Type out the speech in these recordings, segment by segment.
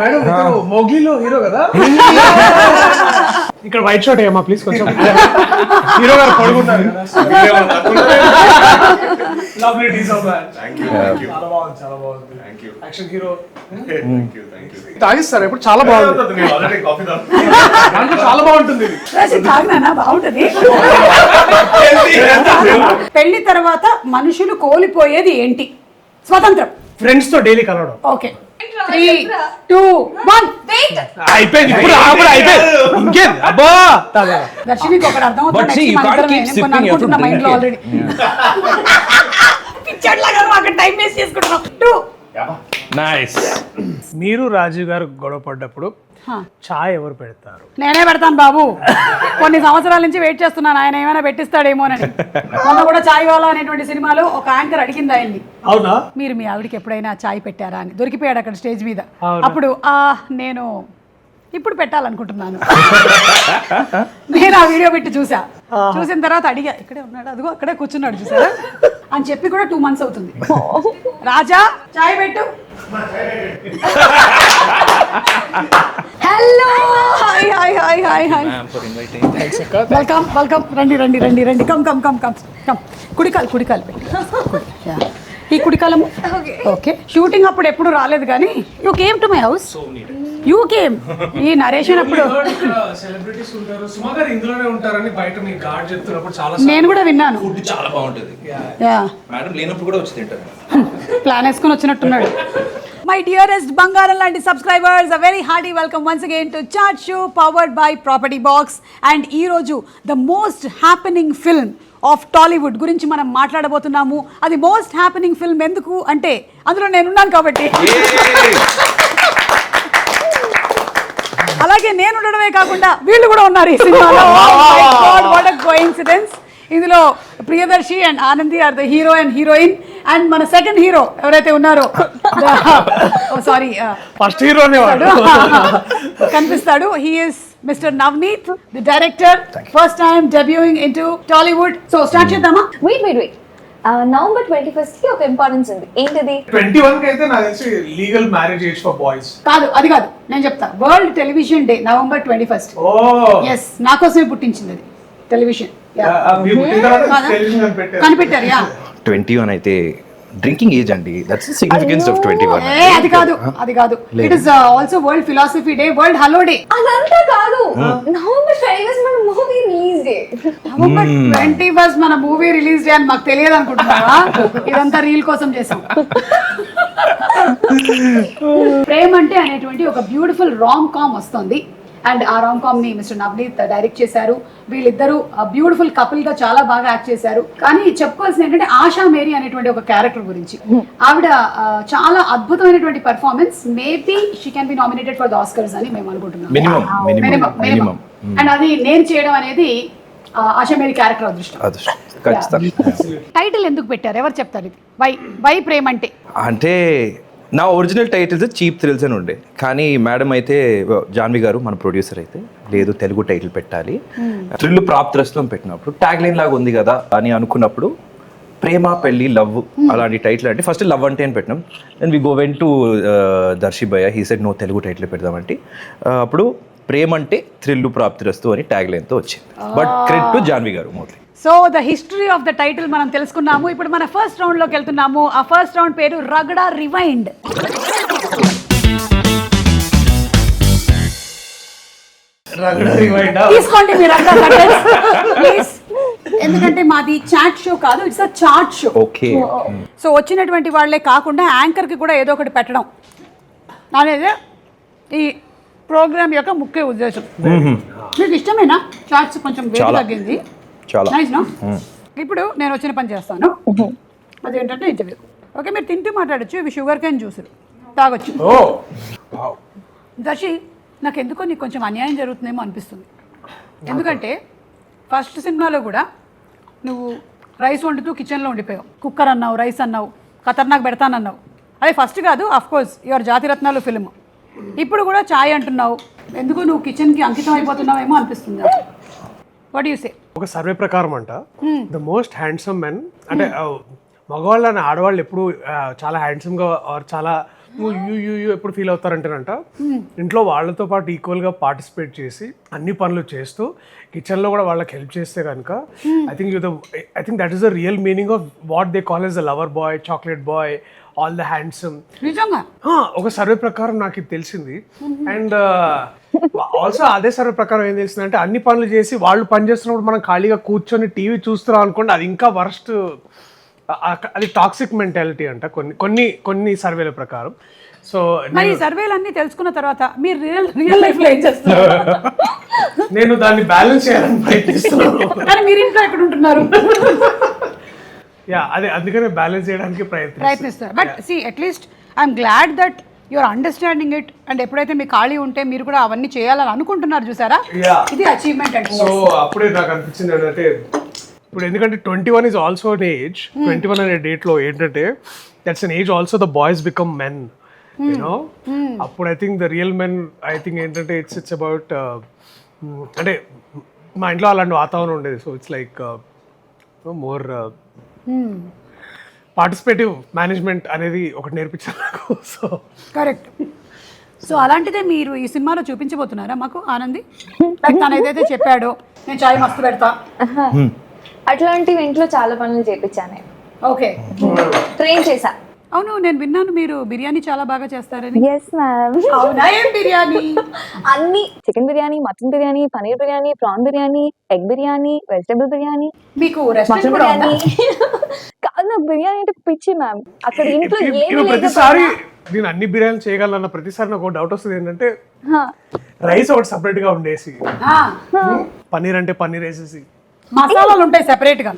Madam మోగ్లీలో hero కదా. ఇక్కడ white shirt ఏమా ప్లీజ్ కొంచెం. హీరో గారు పడుకుంటారు కదా. Lovely design man. చాలా బాగుంది, చాలా బాగుంది. Action hero. తాగిస్తారు ఇప్పుడు చాలా బాగుంది. చాలా బాగుంటుంది. బాగుంటది. పెళ్లి తర్వాత మనుషులు కోల్పోయేది ఏంటి? స్వతంత్రం. ఫ్రెండ్స్ తో డైలీ కలవడం. ఓకే 3, 2, 1 అయిపోయింది. ఇప్పుడు అయిపోయింది. ఇంకేం అబ్బా. దర్శనికి ఒకటి అర్థం అవుతుంది. మైండ్ లో ఆల్రెడీ పిచ్చట్లాగా అక్కడ టైం వేస్ట్ చేసుకుంటున్నాం. 2 నైస్. మీరు రాజీవ్ గారు గొడవ పడ్డప్పుడు చాయ్ ఎవరు పెడతారు? నేనే పెడతాను బాబు. కొన్ని సంవత్సరాల నుంచి వెయిట్ చేస్తున్నాను ఆయన ఏమైనా పెట్టిస్తాడేమోనని. మొన్న కూడా చాయ్ వాలా అనేటువంటి సినిమాలో ఒక యాంకర్ అడిగింది ఆయన్ని, అవునా మీరు మీ ఆవిడకి ఎప్పుడైనా చాయ్ పెట్టారా అని. దొరికిపోయాడు అక్కడ స్టేజ్ మీద. అప్పుడు నేను ఇప్పుడు పెట్టాలనుకుంటున్నాను. నేను ఆ వీడియో పెట్టి చూసిన తర్వాత అడిగా, ఇక్కడే ఉన్నాడు, అదిగో అక్కడే కూర్చున్నాడు చూసారా అని చెప్పి కూడా 2 months అవుతుంది. రాజా చాయ్ పెట్టు. Hello, hi hi hi hi hi. Welcome welcome. రండి రండి రండి రండి. Come come come come come. కుడికాలు పెట్టు. ఈ కుడికాలము. ఓకే. షూటింగ్ అప్పుడు ఎప్పుడు రాలేదు కానీ you came to my house. You came. ఈ నరేషన్ అప్పుడు సెలబ్రిటీస్ ఉంటారు, సుమా గారు ఇందులోనే ఉంటారని బయట మీ గార్డ్ చెప్తున్నప్పుడు చాలా నేను కూడా విన్నాను. ఫుడ్ చాలా బాగుంటుంది. మేడం లేనప్పుడు కూడా వచ్చి తింటారు. ప్లాన్ వేసుకొని వచ్చినట్టున్నాడు. మై డియరెస్ట్ బంగారం లాంటి subscribers, a very hearty welcome once again to chat show powered by property box. And ఈరోజు the most happening film of Tollywood గురించి మనం మాట్లాడబోతున్నాము. అది మోస్ట్ హ్యాపెనింగ్ ఫిల్మ్ ఎందుకు అంటే అందులో నేనున్నాను కాబట్టి. అలాగే నేను ఉండడమే కాకుండా వీళ్ళు కూడా ఉన్నారు ఈ సినిమాలో. What a coincidence. ఇందులో Priyadarshi and Anandi are the hero and heroine. And మన సెకండ్ హీరో ఎవరైతే ఉన్నారో, సారీ ఫస్ట్ హీరోనే కనిపిస్తాడు. He is mister Navaneeth, the director. First time debuting into Tollywood. So start చేద్దామా? వెయిట్ నవంబర్ 21st కి ఒక ఇంపార్టెన్స్ ఉంది. ఏంటిది? 21 కి అయితే నాకు తెలిసి legal marriage age for boys. కాదు, అది కాదు, నేను చెప్తా. World television day November 21st. Yes, నా కోసమే పుట్టించింది అది టెలివిజన్. కనిపెట్టారు. 21 అయితే డ్రింకింగ్ ఏజ్ అండి. That's the significance of 21. అది కాదు. It is also world philosophy day, world hello day. అదంతా కాదు. నవంబర్ 21st మన movie release day. November 21st మన మూవీ రిలీజ్ డే అని మాకు తెలియదు అనుకుంటున్నావా? ఇదంతా రీల్ కోసం చేసాం. ప్రేమ్ అంటే అనేటువంటి ఒక బ్యూటిఫుల్ రామ్ కామ్ వస్తుంది. అండ్ ఆ రామ్ కామ్ ని మిస్టర్ నవనీత్ డైరెక్ట్ చేశారు. వీళ్ళిద్దరూ బ్యూటిఫుల్ కపుల్ గా చాలా బాగా యాక్ట్ చేశారు. కానీ చెప్పుకోవాల్సింది ఏంటంటే ఆశా మేరీ అనేటువంటి ఒక క్యారెక్టర్ గురించి. ఆవిడ చాలా అద్భుతమైనటువంటి performance. Maybe she can be nominated for the Oscars అని మేము అనుకుంటున్నాం. మినిమం. అండ్ అది నేను చేయడం అనేది ఆశా మేరీ క్యారెక్టర్ అదృష్టం. టైటిల్ ఎందుకు పెట్టారు? ఎవరు చెప్తారు ఇది? వై ప్రేమ్ అంటే నా ఒరిజినల్ టైటిల్స్ చీప్ థ్రిల్స్ అని ఉండే, కానీ మేడం అయితే జాన్వి గారు మన ప్రొడ్యూసర్ అయితే లేదు తెలుగు టైటిల్ పెట్టాలి, థ్రిల్ ప్రాప్తిరస్తం పెట్టినప్పుడు ట్యాగ్ లైన్ లాగా ఉంది కదా అని అనుకున్నప్పుడు ప్రేమ పెళ్ళి లవ్ అలాంటి టైటిల్ అంటే ఫస్ట్ లవ్ అంటే అని పెట్టినాం. Then we go went to Darshi భయ్య, he said no Telugu title పెడదామంటే అప్పుడు ప్రేమ అంటే థ్రిల్ ప్రాప్తిరస్తు అని ట్యాగ్ లైన్తో వచ్చింది. బట్ క్రెడిట్ టు జాన్వి గారు mostly. So the history of the title మనం తెలుసుకున్నాము. ఇప్పుడు మన ఫస్ట్ రౌండ్ లోకి వెళ్తున్నాము. ఆ ఫస్ట్ రౌండ్ పేరు రగడా రివైండ్. తీసుకోండి మీరు ప్లీజ్, ఎందుకంటే మాది చాట్ షో కాదు, it's a chat show. Okay. So వచ్చినటువంటి వాళ్ళే కాకుండా యాంకర్ కి కూడా ఏదో ఒకటి పెట్టడం అనేది ఈ ప్రోగ్రామ్ యొక్క ముఖ్య ఉద్దేశం. మీకు ఇష్టమేనా చాట్స్? కొంచెం వేడి తగ్గింది. ఇప్పుడు నేను వచ్చిన పని చేస్తాను, అదేంటంటే ఇంటర్వ్యూ. ఓకే, మీరు తింటూ మాట్లాడచ్చు. ఇవి షుగర్ కేన్ జ్యూసులు తాగొచ్చు. దర్శి, నాకు ఎందుకో నీకు కొంచెం అన్యాయం జరుగుతుందేమో అనిపిస్తుంది. ఎందుకంటే ఫస్ట్ సినిమాలో కూడా నువ్వు రైస్ వండుతూ కిచెన్లో ఉండిపోయావు. కుక్కర్ అన్నావు, రైస్ అన్నావు, ఖతర్నాక్ పెడతానన్నావు. అదే ఫస్ట్ కాదు, of course your Jathi Ratnalu film. ఇప్పుడు కూడా చాయ్ అంటున్నావు. ఎందుకు నువ్వు కిచెన్కి అంకితం అయిపోతున్నావేమో అనిపిస్తుంది. What you say? ఒక సర్వే ప్రకారం అంట ద మోస్ట్ హ్యాండ్సమ్ మెన్ అంటే మగవాళ్ళని ఆడవాళ్ళు ఎప్పుడు చాలా హ్యాండ్సమ్గా ఆర్ చాలా ఎప్పుడు ఫీల్ అవుతారంటేనంట ఇంట్లో వాళ్ళతో పాటు ఈక్వల్గా పార్టిసిపేట్ చేసి అన్ని పనులు చేస్తూ కిచెన్లో కూడా వాళ్ళకి హెల్ప్ చేస్తే కనుక I think that is the real meaning of what they call as the lover boy, chocolate boy, all the handsome. నిజంగా ఒక సర్వే ప్రకారం నాకు ఇది తెలిసింది. అండ్ ఆల్సో అదే సర్వే ప్రకారం ఏం తెలిసిందంటే అన్ని పనులు చేసి వాళ్ళు పని చేస్తున్నప్పుడు మనం ఖాళీగా కూర్చొని టీవీ చూస్తున్నాం అనుకోండి, అది ఇంకా వర్స్ట్. అది టాక్సిక్ మెంటాలిటీ అంట కొన్ని సర్వేల ప్రకారం. సో మరి ఈ సర్వేలు అన్ని తెలుసుకున్న తర్వాత మీరు రియల్ లైఫ్ లో ఏం చేస్తున్నారు? నేను దాన్ని బ్యాలెన్స్ చేయాలని ప్రయత్నిస్తున్నాను. కానీ మీరు ఇంట్లో ఎక్కడ ఉంటున్నారు? అదే అందుకనే బ్యాలెన్స్ చేయడానికి ప్రయత్నిస్తారు. But see at least I'm glad that your understanding it. And ఎప్పుడైతే మీ ఖాళీ ఉంటే మీరు కూడా అవన్నీ చేయాలని అనుకుంటున్నారు చూసారా, ఇది అచీవ్మెంట్ అంటే. సో అప్పుడే నాకు అనిపించింది ఏంటంటే ఇప్పుడు ఎందుకంటే 21 ఈజ్ ఆల్సో అన్ ఏజ్. 21 అనే డేట్లో ఏంటంటే that's an age also the boys become men, you. అప్పుడు I think the real men I think ఏంటంటే ఇట్స్ అబౌట్ అంటే మా ఇంట్లో అలాంటి వాతావరణం ఉండేది. So it's like more participative management అనేది ఒకటి నేర్పించారు నాకు. So correct. సో అలాంటిదే మీరు ఈ సినిమాలో చూపించబోతున్నారా మాకు ఆనంది? తను ఏదైతే చెప్పాడో నేను చాయ్ మస్తు పెడతా, అట్లాంటివి ఇంట్లో చాలా పనులు చేపించాను, ఓకే, ట్రైన్ చేశా. అవును, నేను విన్నాను మీరు బిర్యానీ చాలా బాగా చేస్తారని. Yes ma'am. అవునా? ఏం బిర్యానీ? అన్ని chicken biryani, mutton biryani, paneer biryani, prawn biryani, egg biryani, vegetable biryani, మీకు మటన్ రెస్టారెంట్ కూడా బిర్యానీ. ఉందా? కాదు, నాకు బిర్యానీ అంటే పిచ్చి మ్యామ్. అక్కడ ఇంట్లో ఏమి ప్రతిసారి నేను అన్ని బిర్యానీ చేయగలన్న ప్రతిసారి నాకు ఒక డౌట్ వస్తుంది ఏంటంటే రైస్ ఒకటి సపరేట్ గా ఉండేసి ఆ, పన్నీర్ అంటే పన్నీర్ వేసేసి మసాలాలు ఉంటాయి సెపరేట్ గా,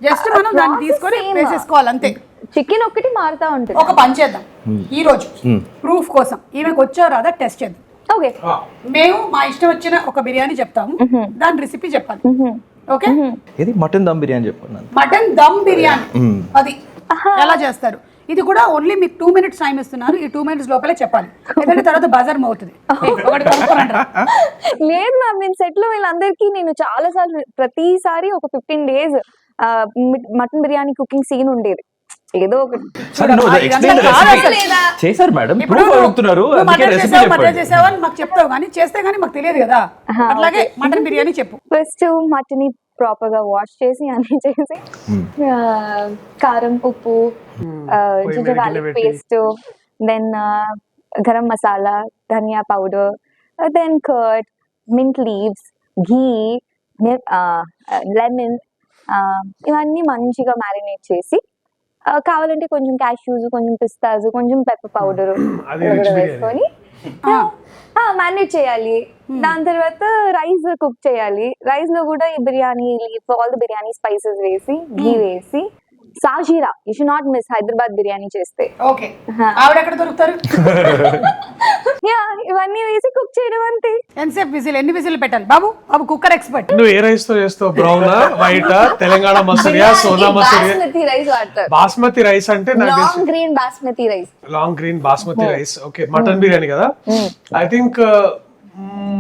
జస్ట్ మనం దాన్ని తీసుకొని వేసేసుకోవాలి అంతే. చికెన్ ఒక్కటి మారుతా ఉంటుంది. ఒక పని చేద్దాం ఈ రోజు ప్రూఫ్ కోసం, ఈమెకు వచ్చారో అదా టెస్ట్ చేద్దాం. ఓకే, మేము మా ఇష్టం వచ్చిన ఒక బిర్యానీ చెప్తాము, దాని రెసిపీ చెప్పాలి. ఓకే, ఇది మటన్ దమ్ బిర్యానీ చెప్పండి. మటన్ దమ్ బిర్యానీ అది ఎలా చేస్తారు? ఇది కూడా ఓన్లీ మీకు 2 minutes టైం ఇస్తున్నారు. ఈ 2 minutes లోపలే చెప్పాలి, ఎందుకంటే తర్వాత బజార్ మవుతుంది. ఒకటి కొనుక్కోనంటారా? లేదు మ్యామ్, నేను సెట్ లో వీళ్ళందరికీ నేను చాలా సార్లు ప్రతిసారి ఒక 15 days mutton biryani cooking scene ఉండేది. ఏదో ఒకటి చేశారు మేడం, ఇప్పుడు మటన్ చేసావు అని మాకు చెప్తావు, కానీ చేస్తే గానీ మాకు తెలియదు కదా. అట్లాగే మటన్ బిర్యానీ చెప్పు. ఫస్ట్ మటన్ ని ప్రాపర్ గా వాష్ చేసి అన్ని చేసి కారం, ఉప్పు, ginger garlic paste, then garam masala, ధనియా powder, then curd, mint leaves, ghee, lemon, ఇవన్నీ మంచిగా మ్యారినేట్ చేసి కావాలంటే కొంచెం క్యాష్యూస్, కొంచెం పిస్తాస్, కొంచెం పెప్పర్ పౌడర్ వేసుకొని మ్యారినేట్ చేయాలి. దాని తర్వాత రైస్ కుక్ చేయాలి. రైస్ లో కూడా ఈ biryani leaf, all the biryani spices వేసి, ఘీ వేసి, సాజీరా, you should not miss Hyderabad biryani చేస్తే. ఓకే, ఆవిడ ఎక్కడ దొరుకుతారు? యా, ఇవన్నీ వేసి కుక్ చేయడం అంతే. ఎంతసేపు విజిల్, ఎన్ని విజిల్ పెట్టాలి బాబు? బాబు కుక్కర్ ఎక్స్పర్ట్. నువ్వు ఏ రైస్ తో చేస్తావు? బ్రౌన్, వైట్, తెలంగాణ మసూరియా, సోనా మసూరియా? బాస్మతి రైస్ వాడతారు. బాస్మతి రైస్ అంటే long grain basmati rice. Long grain basmati rice. Okay, mutton biryani కదా. I think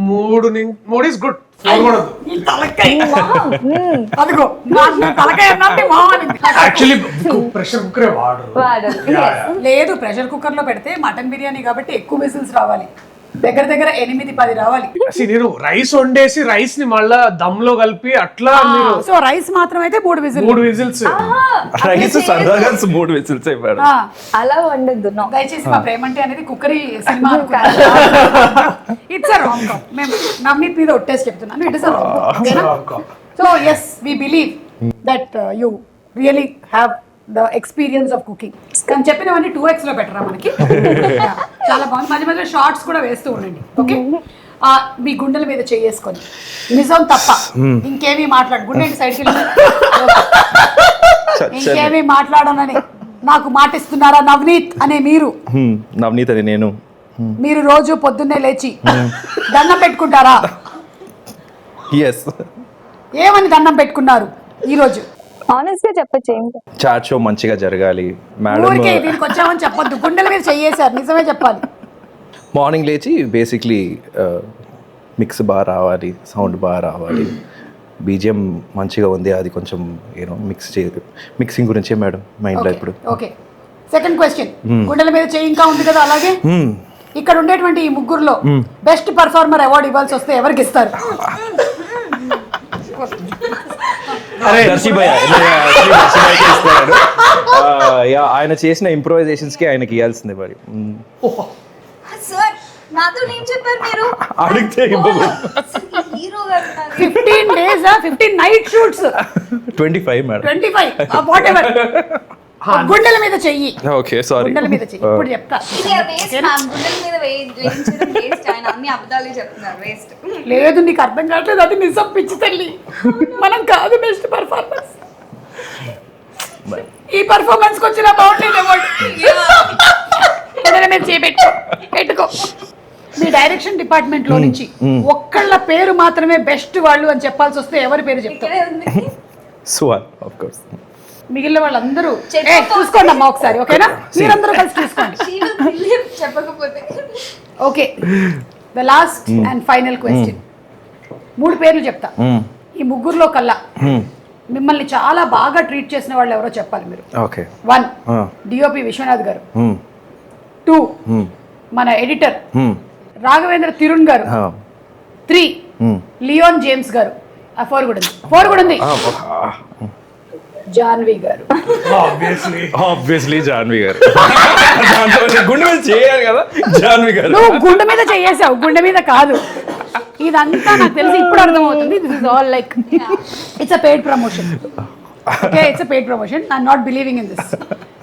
3 is good. 4 కూడా అదిగో తలకాయ యాక్చువల్లీ ప్రెషర్ కుక్కరే వాడరు. లేదు, ప్రెషర్ కుక్కర్ లో పెడితే మటన్ బిర్యానీ కాబట్టి ఎక్కువ విజిల్స్ రావాలి, దగ్గర 8-10 రావాలి. నేను రైస్ వండేసి రైస్ ని మళ్ళా దమ్ లో కలిపి అట్లా. సో రైస్ మాత్రం అయితే 3 విజిల్స్. రైస్ సరదాగా 3 విజిల్స్ అయిపోయాడు. అలా వండద్దు. దయచేసి మా ప్రేమంటే అనేది cookery cinema. It's a wrong calm. మేము నవనీత్ మీద ఒట్టేసి చెప్తున్నాను, it is a wrong calm. So yes, we believe that you really have the experience of cooking. కానీ చెప్పినవన్నీ 2x లో పెట్టరా మనకి. చాలా బాగుంది. మధ్య మధ్య షార్ట్స్ కూడా వేస్తూ ఉండండి. ఓకే, మీ గుండెల మీద చేసుకొని నిజం తప్ప ఇంకేమీ మాట్లాడు. గుండె సైడ్కి ఇంకేమీ మాట్లాడనని నాకు మాటిస్తున్నారా నవనీత్ అనే మీరు? నవనీత్ అని నేను. మీరు రోజు పొద్దున్నే లేచి దండం పెట్టుకుంటారా? ఎస్. ఏమని దండం పెట్టుకున్నారు ఈరోజు? ఆనెస్ట్ గా చెప్పచ్చు. చాట్ షో మంచిగా జరగాలి మేడం. ఊరికే దీనికి వచ్చామని చెప్పొద్దు, గుండెల మీద చేయేశారు, నిజమే చెప్పాలి. మార్నింగ్ లేచి బేసిక్లీ మిక్స్ బాగా రావాలి, సౌండ్ బాగా రావాలి, బీజిఎం మంచిగా ఉంది, అది కొంచెం మిక్సింగ్ గురించే మేడం మైండ్లో ఇప్పుడు. ఓకే, సెకండ్ క్వశ్చన్, గుండెల మీద చేయి ఇంకా ఉంది కదా అలాగే. ఇక్కడ ఉండేటువంటి ఈ ముగ్గురులో బెస్ట్ పర్ఫార్మర్ అవార్డు ఇవ్వాల్సి వస్తే ఎవరికి ఇస్తారు? ఆయన చేసిన ఇంప్రూవైజేషన్స్ కి ఆయనకి ఇవ్వాల్సిందే మరి. సార్ నాతో ఏం చెప్పారు మీరు? అడిగితే హీరో గారు 15 days 15 night shoots 25 madam. 25 what ever. గుండెల మీద చెయ్యి, ఓకే సారీ. గుండెల మీద చెయ్యి. ఇప్పుడు చెప్తా. గుండెల మీద వేయించడం వేస్ట్. ఆయన అన్ని అబద్ధాలు చెప్తున్నారు, వేస్ట్. లేదు నీకు అర్థం కావట్లేదు, అది నిజం పిచ్చి తల్లి. మనం కాదు బెస్ట్ పర్ఫార్మెన్స్. ఈ పర్ఫార్మెన్స్ కి వచ్చిన బాగుండేది అవార్డు. గుండెల మీద చేయి పెట్టుకో. మీ డైరెక్షన్ డిపార్ట్మెంట్ లో నుంచి ఒక్కళ్ళ పేరు మాత్రమే బెస్ట్ వాళ్ళు అని చెప్పాల్సి వస్తే ఎవరి పేరు చెప్తారు? Suhan of course. మిగిలిన వాళ్ళందరూ చూసుకోండి అమ్మా ఒకసారి, ఓకేనా? మీరందరూ కలిసి చూసుకోండి. చెప్పకపోతే okay, the last and final question. 3 పేర్లు చెప్తా. ఈ ముగ్గురులో కల్లా మిమ్మల్ని చాలా బాగా ట్రీట్ చేసిన వాళ్ళు ఎవరో చెప్పాలి మీరు. ఓకే. 1 డిఓపి విశ్వనాథ్ గారు, 2 మన ఎడిటర్ రాఘవేంద్ర తిరుణ్ గారు, 3 లియోన్ జేమ్స్ గారు. 4 కూడా ఉంది జాన్వి గారు. ఆబ్వియస్లీ జాన్వి గారు. గుండె మీద చేయాలి కదా జాన్వి గారు. నువ్వు గుండె మీద చేసావు, గుండె మీద కాదు. ఇదంతా నాకు తెలిసి ఇప్పుడు అర్థమవుతుంది. This is all like it's a paid promotion. Okay, it's a paid promotion. I'm not believing in this.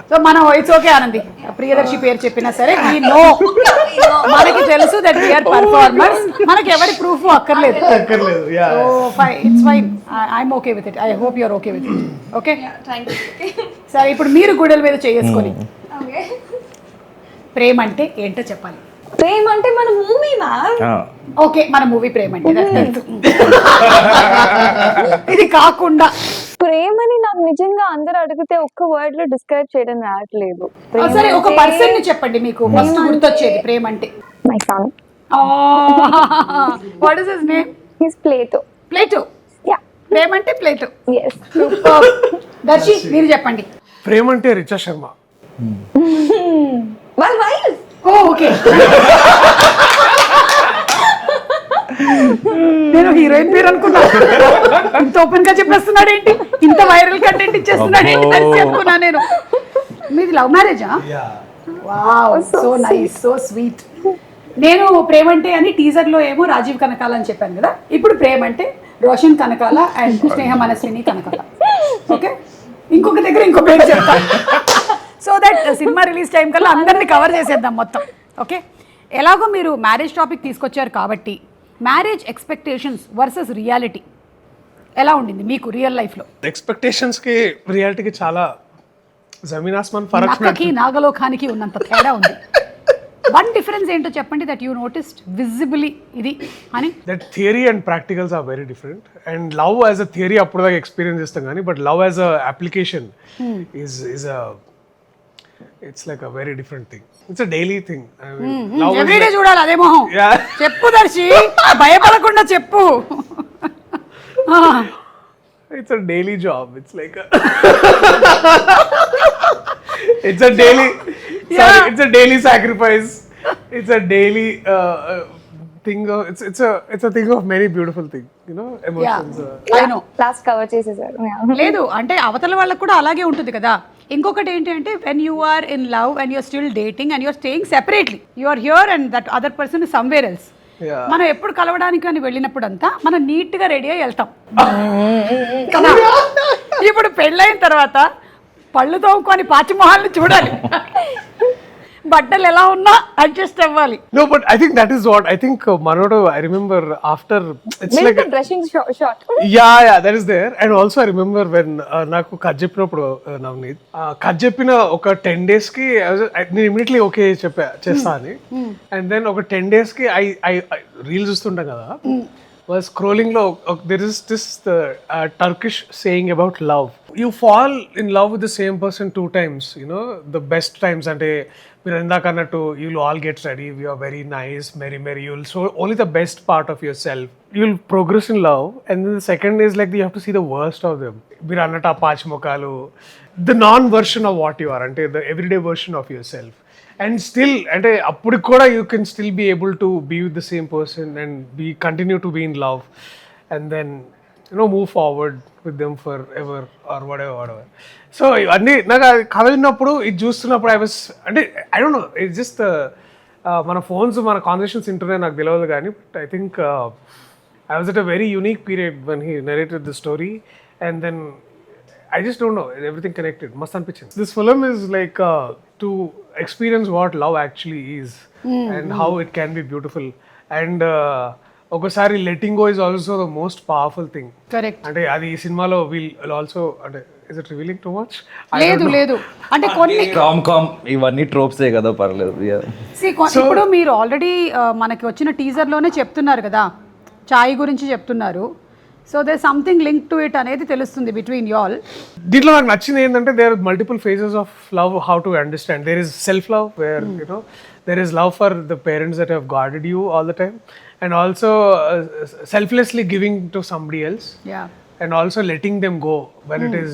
So మనం ఇట్స్ ఓకే ఆనంది, ప్రియదర్శి పేరు చెప్పినా సరే వీ నో, మనకి తెలుసు దట్ వి ఆర్ పర్ఫార్మర్స్. మనకి ఎవరి ప్రూఫ్ అక్కర్లేదు. So it's fine, I'm okay with it. I hope you are okay with it. Okay, సరే ఇప్పుడు మీరు గుండెల మీద చేసుకొని ప్రేమ అంటే ఏంటో చెప్పాలి. ప్రేమ అంటే మన మూవీ మ్యామ్. ఓకే, మన మూవీ ప్రేమ అంటే ఇది కాకుండా ప్రేమని నాకు నిజంగా అందరూ అడిగితే ఒక్క వర్డ్ లో డిస్క్రైబ్ చేయడం రావట్లేదు. సరే ఒక పర్సన్ ని చెప్పండి మీకు ఫస్ట్ గుర్తొచ్చేది ప్రేమ అంటే. My son. What is his name? His Plato. Plato. Yeah, ప్రేమ అంటే ప్లేటో. yes. దర్శి మీరు చెప్పండి. ప్రేమ అంటే రిచా శర్మ. వాళ్ళ వైఫ్. ఓకే, నేను హీరోయిన్ పేరు అనుకున్నా. ఇంత ఓపెన్ గా చెప్పేస్తున్నాడు ఏంటి, ఇంత వైరల్ కంటెంట్ ఇచ్చేస్తున్నాడు ఏంటి తెలిసి అనుకున్నా నేను. మీది లవ్ మ్యారేజా? Wow, so nice, so sweet. నేను ప్రేమ అంటే అని టీజర్ లో ఏమో రాజీవ్ కనకాల అని చెప్పాను కదా, ఇప్పుడు ప్రేమ అంటే Roshan Kanakala and Sneha Manaswini Kanakala. Okay, ఇంకొక దగ్గర ఇంకో పేరు చెప్తా. So that cinema release time కల్లా అందరినీ కవర్ చేసేద్దాం మొత్తం. ఓకే, ఎలాగో మీరు మ్యారేజ్ టాపిక్ తీసుకొచ్చారు కాబట్టి మ్యారేజ్ ఎక్స్పెక్టేషన్స్ వర్సెస్ రియాలిటీ ఎలా ఉండింది మీకు రియల్ లైఫ్లో? ఎక్స్పెక్టేషన్స్ కి రియాలిటీకి చాలా జమీన్ ఆస్మాన్ ఫరక్. నక్కకి నాగలోకానికి ఉన్నంత తేడా ఉంది. వన్ డిఫరెన్స్ ఏంటో చెప్పండి దట్ యూ నోటిస్డ్ విజిబిలీ ఇది అని. That theory and practicals are very different. And love as a theory అప్పుడు దాకా ఎక్స్పీరియన్స్ చేస్తాం కానీ but love as a application is a it's like a very different thing. It's a daily thing. Everyday చూడాలి అదే మొహం. చెప్పు దర్శి, భయపడకుండా చెప్పు. It's a daily job. It's like it's a daily. Sorry, it's a daily sacrifice. It's a daily thing. It's a thing of many beautiful things. You know, emotions. I know. Last cover చేసేసారు. లేదు అంటే అవతల వాళ్ళకు కూడా అలాగే ఉంటుంది కదా. ఇంకొకటి ఏంటి అంటే when you are in love and you're still dating and you're staying separately, you are here and that other person is somewhere else. మనం ఎప్పుడు కలవడానికి అని వెళ్ళినప్పుడు అంతా మనం నీట్ గా రెడీ అయ్యి వెళ్తాం కదా. ఇప్పుడు పెళ్ళైన తర్వాత పళ్ళు తోముకొని పాచిమొహాలను చూడాలి, బట్టలు ఎలా ఉన్నా అడ్జస్ట్ అవ్వాలి. No, but I think that is what I think Manodu. I remember after it's like dressing short. yeah, that is there. And also I remember when నాకు కట్ చెప్పినప్పుడు నవనీత్ కట్ చెప్పిన ఒక 10 days కి నేను ఇమీడియట్లీ ఓకే చేస్తా అని. And then ఒక 10 days కి ఐ రీల్ చూస్తుంటాం కదా, was scrolling లో there is this Turkish saying about love. you fall in love with the same person 2 times, you know, the best times ante మీరు ఇందాక అన్నట్టు you'll all get ready, you are very nice, merry, you'll show only the best part of yourself, you'll progress in love, and then the second is like you have to see the worst of them. మీరు అన్నట్టు ఆ పాచిమొకాలు, the non version of what you are, అంటే the everyday version of yourself, and still అంటే అప్పుడు కూడా you can still be able to be with the same person and continue to be in love, and then you know move forward with them forever or whatever. So ఇవన్నీ నాకు అది కథ విన్నప్పుడు ఇది చూస్తున్నప్పుడు అంటే I don't know it's just మన phones మన కాన్వర్సేషన్స్ వింటున్నాయి నాకు తెలియదు కానీ I think I was at a very unique period one he narrated the story and then I just don't know, everything connected. Must unpitching. This film is like to experience what love actually is and how it can be beautiful. And ఒకసారి letting go is also the most powerful thing. Correct. అంటే అది ఈ సినిమాలో will also అంటే is it revealing too much? లేదు అంటే కొన్ని rom com ఇవన్నీ ట్రోప్సే కదా, పర్లేదు. ఇప్పుడు మీరు ఆల్రెడీ మనకి వచ్చిన టీజర్ లోనే చెప్తున్నారు కదా, చాయ్ గురించి చెప్తున్నారు. So they something link to it అనేది తెలుస్తుంది బిట్వీన్ యూ ఆల్. దీంట్లో నాకు నచ్చింది ఏంటంటే there multiple phases of love, how to understand. There is self love where you know there is love for the parents that have guarded you all the time, and also selflessly giving to somebody else, and also letting them go when it is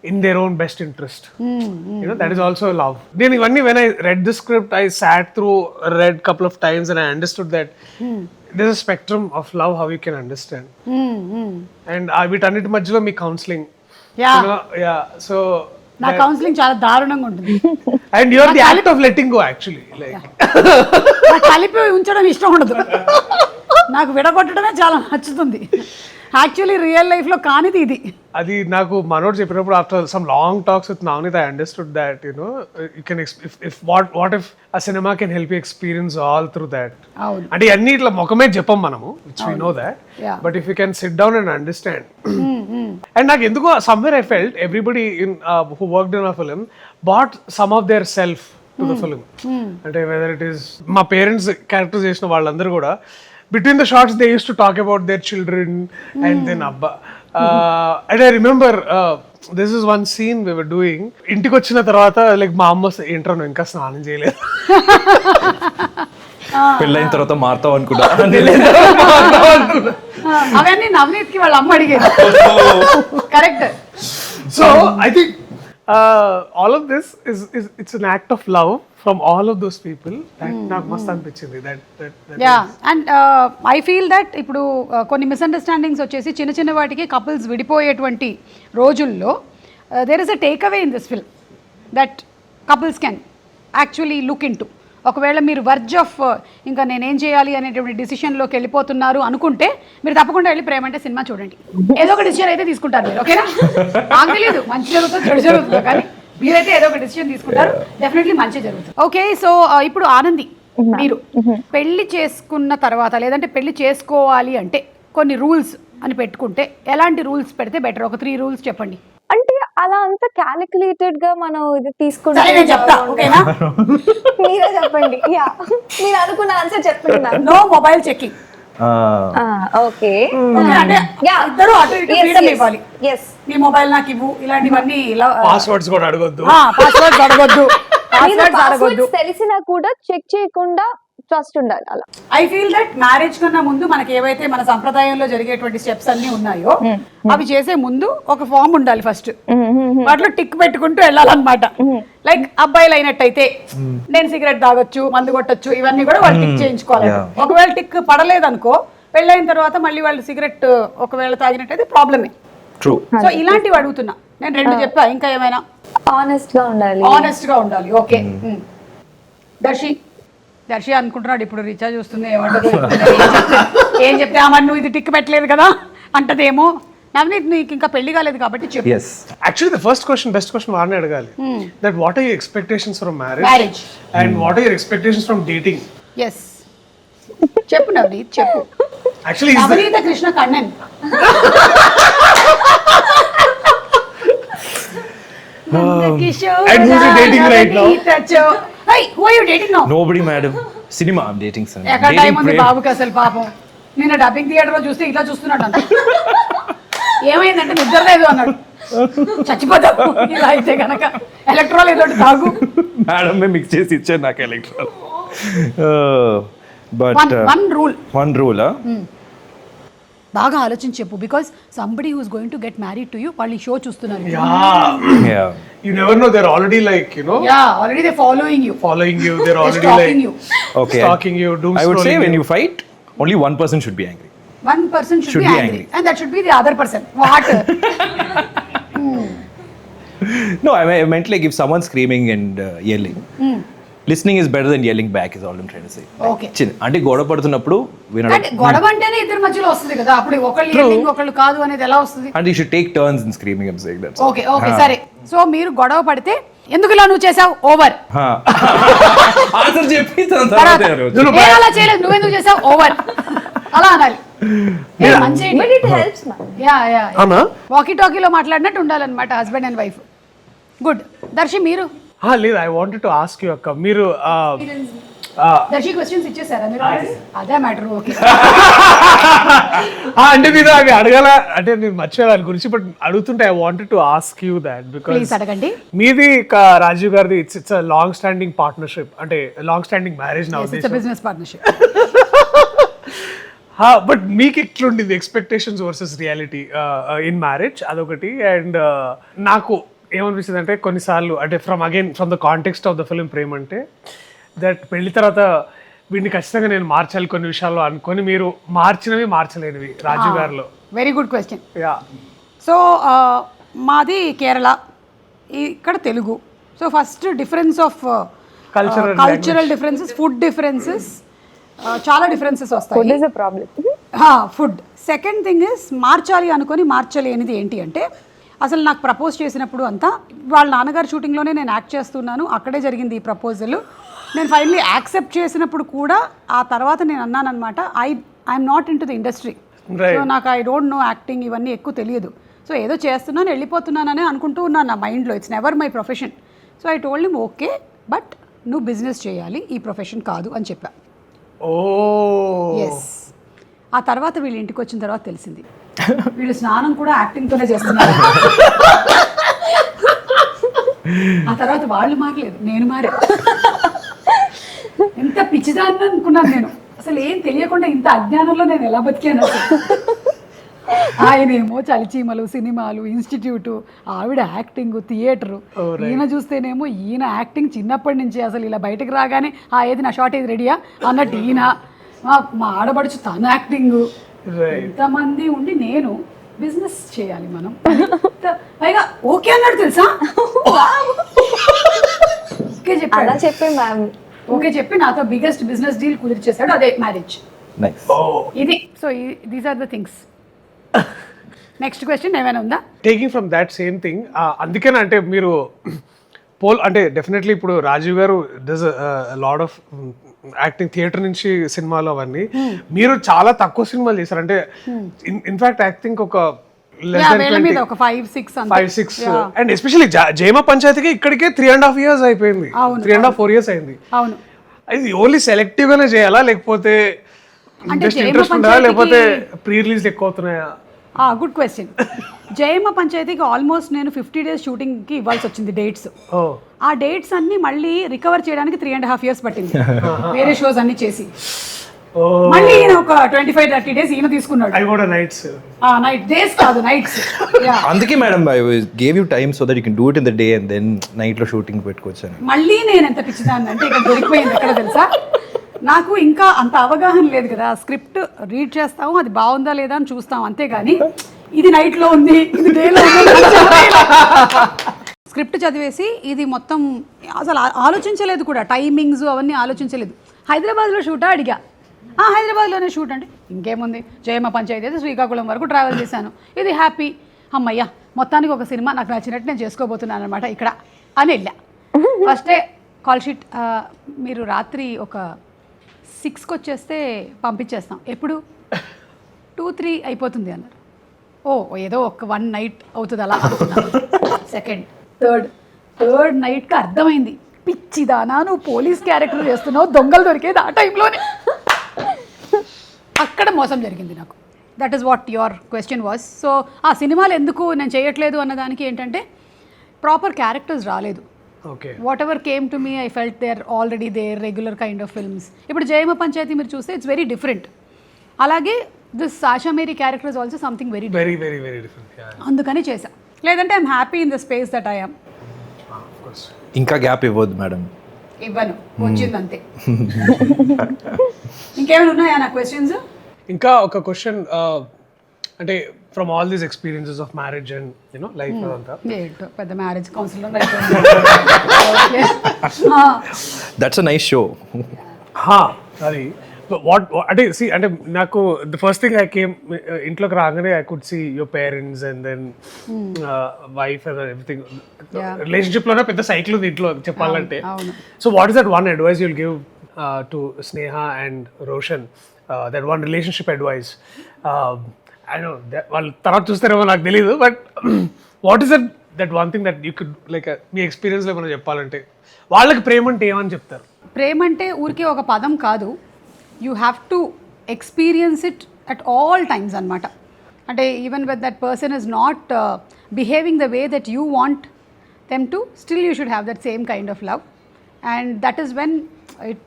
in their own best interest. You know, that is also love. Then when I read the script, I sat through, read couple of times, and I understood that there's a spectrum of love how you can understand. And వీటన్నిటి మధ్యలో మీ counselling, so నా counselling చాలా దారుణంగా ఉంటుంది. And you're the act of letting go actually, like నాకు కలిపి ఉంచడం ఇష్టం ఉండదు, నాకు విడగొట్టడమే చాలా నచ్చుతుంది. యాక్చువల్లీ రియల్ లైఫ్ లో కానిది ఇది. అది నాకు మనోడు చెప్పినప్పుడు after some long talks with Navneet I understood that you know you can if what if a cinema can help you experience all through that. అంటే అన్ని ఇట్లా ముఖమే చెప్పం మనము, which we know that, but if you can sit down and understand. And నాకు ఎందుకో somewhere I felt everybody in who worked in a film put some of their self to the film. అంటే whether it is మా parents character చేసిన వాళ్ళందరూ కూడా between the shots they used to talk about their children and then abba and I remember this is one scene we were doing. ఇంటికి వచ్చిన తర్వాత like మా అమ్మ ఏంట్రా ఇంకా స్నానం చేయలేదు, పెళ్ళైన తర్వాత మారుతావు అనుకుంటా. అవన్నీ నవనీత్ కి వాళ్ళ అమ్మ అడిగేది. Correct. So I think all of this is it's an act of love from all of those people. That నాకు మస్త్ అనిపించింది. Yeah, and I feel that ఇప్పుడు కొన్ని మిస్అండర్స్టాండింగ్స్ వచ్చేసి చిన్న చిన్న వాటికి కపుల్స్ విడిపోయేటువంటి రోజుల్లో there is a take away in this film that couples can actually look into. ఒకవేళ మీరు వర్జ్ ఆఫ్ ఇంకా నేనేం చేయాలి అనేటువంటి డిసిషన్లోకి వెళ్ళిపోతున్నారు అనుకుంటే మీరు తప్పకుండా వెళ్ళి ప్రేమ అంటే సినిమా చూడండి. ఏదో ఒక డిసిషన్ అయితే తీసుకుంటారు మీరు, ఓకేనా? నాకు తెలియదు మంచి జరుగుతుందో చెడు జరుగుతుందో, కానీ మీరైతే ఏదో ఒక డిసిషన్ తీసుకుంటారు, డెఫినెట్లీ మంచి జరుగుతుంది. ఓకే, సో ఇప్పుడు ఆనంది, మీరు పెళ్లి చేసుకున్న తర్వాత లేదంటే పెళ్లి చేసుకోవాలి అంటే కొన్ని రూల్స్ అని పెట్టుకుంటే ఎలాంటి రూల్స్ పెడితే బెటర్? ఒక 3 రూల్స్ చెప్పండి. అంటే అలా అంత క్యాలిక్యులేటెడ్ గా మనం ఇది తీసుకుంటే మీరే చెప్పండి. యా, మీరు అనుకున్న ఆన్సర్ చెప్పండి. No mobile checking. ఓకే, అంటే ఇద్దరు అటు ఇటు ఫ్రీడమ్ ఇవ్వాలి. yes, నీ మొబైల్ నాకు ఇవ్వు, ఇలాంటివన్నీ పాస్వర్డ్స్ కూడా అడగొద్దు, పాస్వర్డ్స్ అడగొద్దు, పాస్వర్డ్స్ అడగొద్దు. తెలిసినా కూడా చెక్ చేయకుండా ట్రస్ట్ ఉండాలి. అలా ఐ ఫీల్ దట్ మ్యారేజ్ కన్నా ముందు మనకి ఏవైతే మన సంప్రదాయంలో జరిగేటువంటి స్టెప్స్ అన్ని ఉన్నాయో అవి చేసే ముందు ఒక ఫామ్ ఉండాలి ఫస్ట్, వాటిలో టిక్ పెట్టుకుంటూ వెళ్ళాలన్నమాట. లైక్ అబ్బాయిలు అయినట్టయితే నేను సిగరెట్ తాగొచ్చు, మందు కొట్టొచ్చు, ఇవన్నీ కూడా వాళ్ళు టిక్ చేయించుకోవాలి. ఒకవేళ టిక్ పడలేదనుకో పెళ్ళైన తర్వాత మళ్ళీ వాళ్ళు సిగరెట్ ఒకవేళ తాగినట్టయితే ప్రాబ్లమే. సో ఇలాంటివి అడుగుతున్నా నేను. 2 చెప్పా, ఇంకా ఏమైనా? ఆనెస్ట్ గా ఉండాలి. ఆనెస్ట్ గా ఉండాలి, ఓకే. దర్శి అనుకుంటున్నాడు ఇప్పుడు రీఛార్జ్ వస్తుంది ఏమంటది, ఏం చెప్తే అమ్మ నువ్వు ఇది టిక్ పెట్టలేదు కదా అంటదేమో. నవనీత్ నీకు ఇంకా పెళ్లి కాలేదు కాబట్టి చెప్పు. yes, actually the first question, best question వారిని అడగాలి. that what are your expectations from marriage and what are your expectations from dating? yes, చెప్పు నవనీత్, చెప్పు. actually is Navaneetha Krishna Kannan. and who is dating right now? Hey, who are you dating now? nobody madam. cinema I'm dating son. ఎక్కడ time ఉంది బాబుకి అసలు పాపం. నేను dubbing theatre లో చూస్తే ఇట్లా చూస్తున్నాడు అంత. ఏమైందంటే నిద్ర లేదు అన్నాడు. చచ్చిపోతావు ఇలా అయితే కనుక. ఎలక్ట్రాల్ ఏదో ఒకటి తాగు. మేడమే మిక్స్ చేసి ఇచ్చారు నాకు Electral. But one rule, one rule బాగా ఆలోచించి చెప్పు. Because somebody who's going to get married to you, వాళ్ళు ఈ షో చూస్తున్నారు. You never know, they're already like, you know, already they following you, following you, they're already stalking like you. Okay. stalking you, doom I would say scrolling when you. you fight, only one person should be angry. One person should Should be be angry angry. and that should be the other person. What? No, I meant like if someone's screaming and yelling, listening is better than yelling back is all I'm trying to say. Okay. అంటే గొడవ పడుతున్నప్పుడు అంటే వినడం. గొడవ అంటేనే ఇద్దరి మధ్యలో వస్తుంది కదా, అప్పుడు ఒకళ్ళు yelling, ఒకళ్ళు కాదు అనేది ఎలా వస్తుంది? And you should take turns in screaming, I'm saying that. Okay okay సరే. సో మీరు గొడవ పడితే ఎందుకు ఇలా నువ్వు చేసావు ఓవర్, ఆన్సర్ చెప్పి దాని తర్వాత నేను అలా చేయలేదు నువ్వెందుకు చేసావు ఓవర్ అలా అనాలి. మంచి But it helps, ma'am. Yeah అవునా? వాకీ టాకీలో మాట్లాడినట్టు ఉండాలన్నమాట husband and wife. Good. Darshi మీరు? లేదు, I wanted to ask you అక్క, మీరు దర్శి క్వశ్చన్స్ ఇచ్చేసారా మీరు already? అదే మ్యాటర్. ఓకే అంటే మీరు అవి అడగాల అంటే నేను మర్చిపోయా దాని గురించి, బట్ అడుగుతుంటే I wanted to ask you that because please అడగండి. మీది రాజీవ్ గారిది ఇట్స్ లాంగ్ స్టాండింగ్ పార్ట్నర్షిప్, అంటే లాంగ్ స్టాండింగ్ మ్యారేజ్ నా ఇట్స్ ఉద్దేశం. Business partnership. బట్ మీకు ఎట్లుండింది expectations versus reality in marriage, అదొకటి. అండ్ నాకు ఏమనిపిస్తుంది అంటే కొన్నిసార్లు అంటే from the context of the film Prem అంటే దట్ పెళ్లి తర్వాత వీడిని ఖచ్చితంగా నేను మార్చాలి కొన్ని విషయాల్లో అనుకొని మీరు మార్చినవి మార్చలేనివి రాజీవ్ గారిలో. Very good question. Yeah. So మాది కేరళ, ఇక్కడ Telugu. So first difference of cultural differences, food differences, చాలా డిఫరెన్సెస్ Food వస్తాయి. is a problem. Food. Second thing is మార్చాలి అనుకొని మార్చలేనిది ఏంటి అంటే, అసలు నాకు ప్రపోజ్ చేసినప్పుడు అంతా వాళ్ళ నాన్నగారు షూటింగ్లోనే నేను యాక్ట్ చేస్తున్నాను, అక్కడే జరిగింది ఈ ప్రపోజల్. నేను ఫైనలీ యాక్సెప్ట్ చేసినప్పుడు కూడా ఆ తర్వాత నేను అన్నానమాట, I'm not into the industry, so నాకు ఐ డోంట్ నో యాక్టింగ్, ఇవన్నీ ఎక్కువ తెలియదు. సో ఏదో చేస్తున్నాను వెళ్ళిపోతున్నానని అనుకుంటూ ఉన్నాను నా మైండ్లో, it's never my profession. So I told him okay, but నువ్వు బిజినెస్ చేయాలి, ఈ ప్రొఫెషన్ కాదు అని చెప్పా. ఎస్. ఆ తర్వాత వీళ్ళు ఇంటికి వచ్చిన తర్వాత తెలిసింది వీళ్ళు స్నానం కూడా యాక్టింగ్తోనే చేస్తున్నారు. ఆ తర్వాత వాళ్ళు మారలేదు, నేను మారా. ఎంత పిచ్చిదాన్ని అనుకున్నాను నేను, అసలు ఏం తెలియకుండా ఇంత అజ్ఞానంలో నేను ఎలా బతికాను అసలు. ఆయనేమో చలిచీమలు, సినిమాలు, ఇన్స్టిట్యూటు, ఆవిడ యాక్టింగ్, థియేటరు. ఈయన చూస్తేనేమో ఈయన యాక్టింగ్ చిన్నప్పటి నుంచి, అసలు ఇలా బయటకు రాగానే ఏది నా షార్ట్ ఏది రెడీయా అన్నట్టు ఈయన, మా ఆడబడుచు తన యాక్టింగ్. ఇంతమంది ఉండి నేను బిజినెస్ చేయాలి మనం, పైగా ఓకే అన్నాడు తెలుసా. ఓకే అలా చెప్పాడు, చెప్పే మ్యామ్. ఓకే చెప్పి నాతో బిగ్గెస్ట్ బిజినెస్ డీల్ కుదిర్చేసాడు, అదే మ్యారేజ్. నైస్. ఇది. So these are the things. Next question ఏమైనా ఉందా? Taking from that same thing, అందుకనే అంటే మీరు అంటే డెఫినెట్లీ ఇప్పుడు రాజీవ్ గారు does lot of acting, theatre నుంచి సినిమాలు అవన్నీ. మీరు చాలా తక్కువ సినిమాలు చేశారు, అంటే ఇన్ఫాక్ట్ యాక్టింగ్ ఒక ఒక 5-6 అండ్ ఎస్పెషల్లీ జయమ పంచాయతీకి ఇక్కడికే 3.5 years అయిపోయింది, 3.5-4 years అయింది. అవును. ఇది ఓన్లీ సెలెక్టివ్ గానే చేయాలా, లేకపోతే ఇంట్రెస్ట్ ఉండాలా, లేకపోతే ప్రీ రిలీజ్ ఎక్కువ అవుతున్నాయా? Good question. జయమ్మ పంచాయతీకి ఆల్మోస్ట్ నేను 50 days షూటింగ్కి ఇవ్వాల్సి వచ్చింది డేట్స్. ఆ డేట్స్ అన్ని మళ్ళీ రికవర్ చేయడానికి 3.5 years పట్టింది, వేరే షోస్ అన్ని చేసి. మళ్ళీ ఈయన ఒక 25-30 days ఈయన తీసుకున్నాడు. నైట్ డేస్ కాదు, నైట్స్. అందుకే madam I gave you time so that you can do it in the day and then night లో షూటింగ్ పెట్టుకోవచ్చాను. మళ్ళీ నేను ఎంత పిచ్చిదాన్ని అంటే ఇక్కడ దొరికిపోయింది ఎక్కడ తెలుసా, నాకు ఇంకా అంత అవగాహన లేదు కదా. స్క్రిప్ట్ రీడ్ చేస్తాము, అది బాగుందా లేదా అని చూస్తాం, అంతేగాని ఇది నైట్లో ఉంది, ఇది డేలో ఉంది. స్క్రిప్ట్ చదివేసి ఇది మొత్తం అసలు ఆలోచించలేదు కూడా, టైమింగ్స్ అవన్నీ ఆలోచించలేదు. హైదరాబాద్లో షూటా అడిగా, హైదరాబాద్లోనే షూట్ అంటే ఇంకేముంది, జయమ్మ పంచాయతీ అయితే శ్రీకాకుళం వరకు ట్రావెల్ చేశాను, ఇది హ్యాపీ, అమ్మయ్య మొత్తానికి ఒక సినిమా నాకు నచ్చినట్టు నేను చేసుకోబోతున్నాను అనమాట ఇక్కడ అని వెళ్ళా. ఫస్టే కాల్ షీట్, మీరు రాత్రి ఒక 6కి వచ్చేస్తే పంపించేస్తాం, ఎప్పుడు 2-3 అయిపోతుంది అన్నారు. ఏదో ఒక 1 night అవుతుంది అలా అనుకున్నాను. సెకండ్ థర్డ్ నైట్కి అర్థమైంది, పిచ్చిదానా నువ్వు పోలీస్ క్యారెక్టర్ చేస్తున్నావు, దొంగలు దొరికేది ఆ టైంలోనే. అక్కడ మోసం జరిగింది నాకు. That is what your question was. So ఆ సినిమాలు ఎందుకు నేను చేయట్లేదు అన్నదానికి ఏంటంటే ప్రాపర్ క్యారెక్టర్స్ రాలేదు. Okay. Whatever came to me I felt there already there regular kind of films. ఇప్పుడు జయమ పంచాయతీ మీరు చూస్తే ఇట్స్ వెరీ డిఫరెంట్. అలాగే this Asha Mary character is also something very very very very different. అందుకని చేశా. లేదంటే I'm happy in the space that I am. ఇంకా gap ఇవ్వద్దు madam. ఇవ్వను, వచ్చిందంతే. ఇంకేమైనా ఉన్నాయా నా క్వశ్చన్స్? ఇంకా ఒక క్వశ్చన్, అంటే from all these experiences of marriage and you know life అంతా, ఏంటో పెద్ద marriage counsellor. That's a nice show. అది వాట్ అంటే సి అంటే నాకు the first thing I came ఇంట్లోకి రాగానే I could see your parents and then wife and everything. Relationship లోనే పెద్ద సైకిల్ ఉంది ఇంట్లో చెప్పాలంటే. So what is that one advice you'll give to Sneha and Roshan, that one relationship advice? I no వాళ్ళు తర్వాత చూస్తారేమో నాకు తెలియదు, but what is that one thing that you could like మీ ఎక్స్పీరియన్స్లో ఏమైనా చెప్పాలంటే వాళ్ళకి ప్రేమ అంటే ఏమని చెప్తారు? ప్రేమ అంటే ఊరికే ఒక పదం కాదు, you have to experience it at all times అనమాట. అంటే even with that person is not behaving the way that you want them to, still you should have that same kind of love, and that is when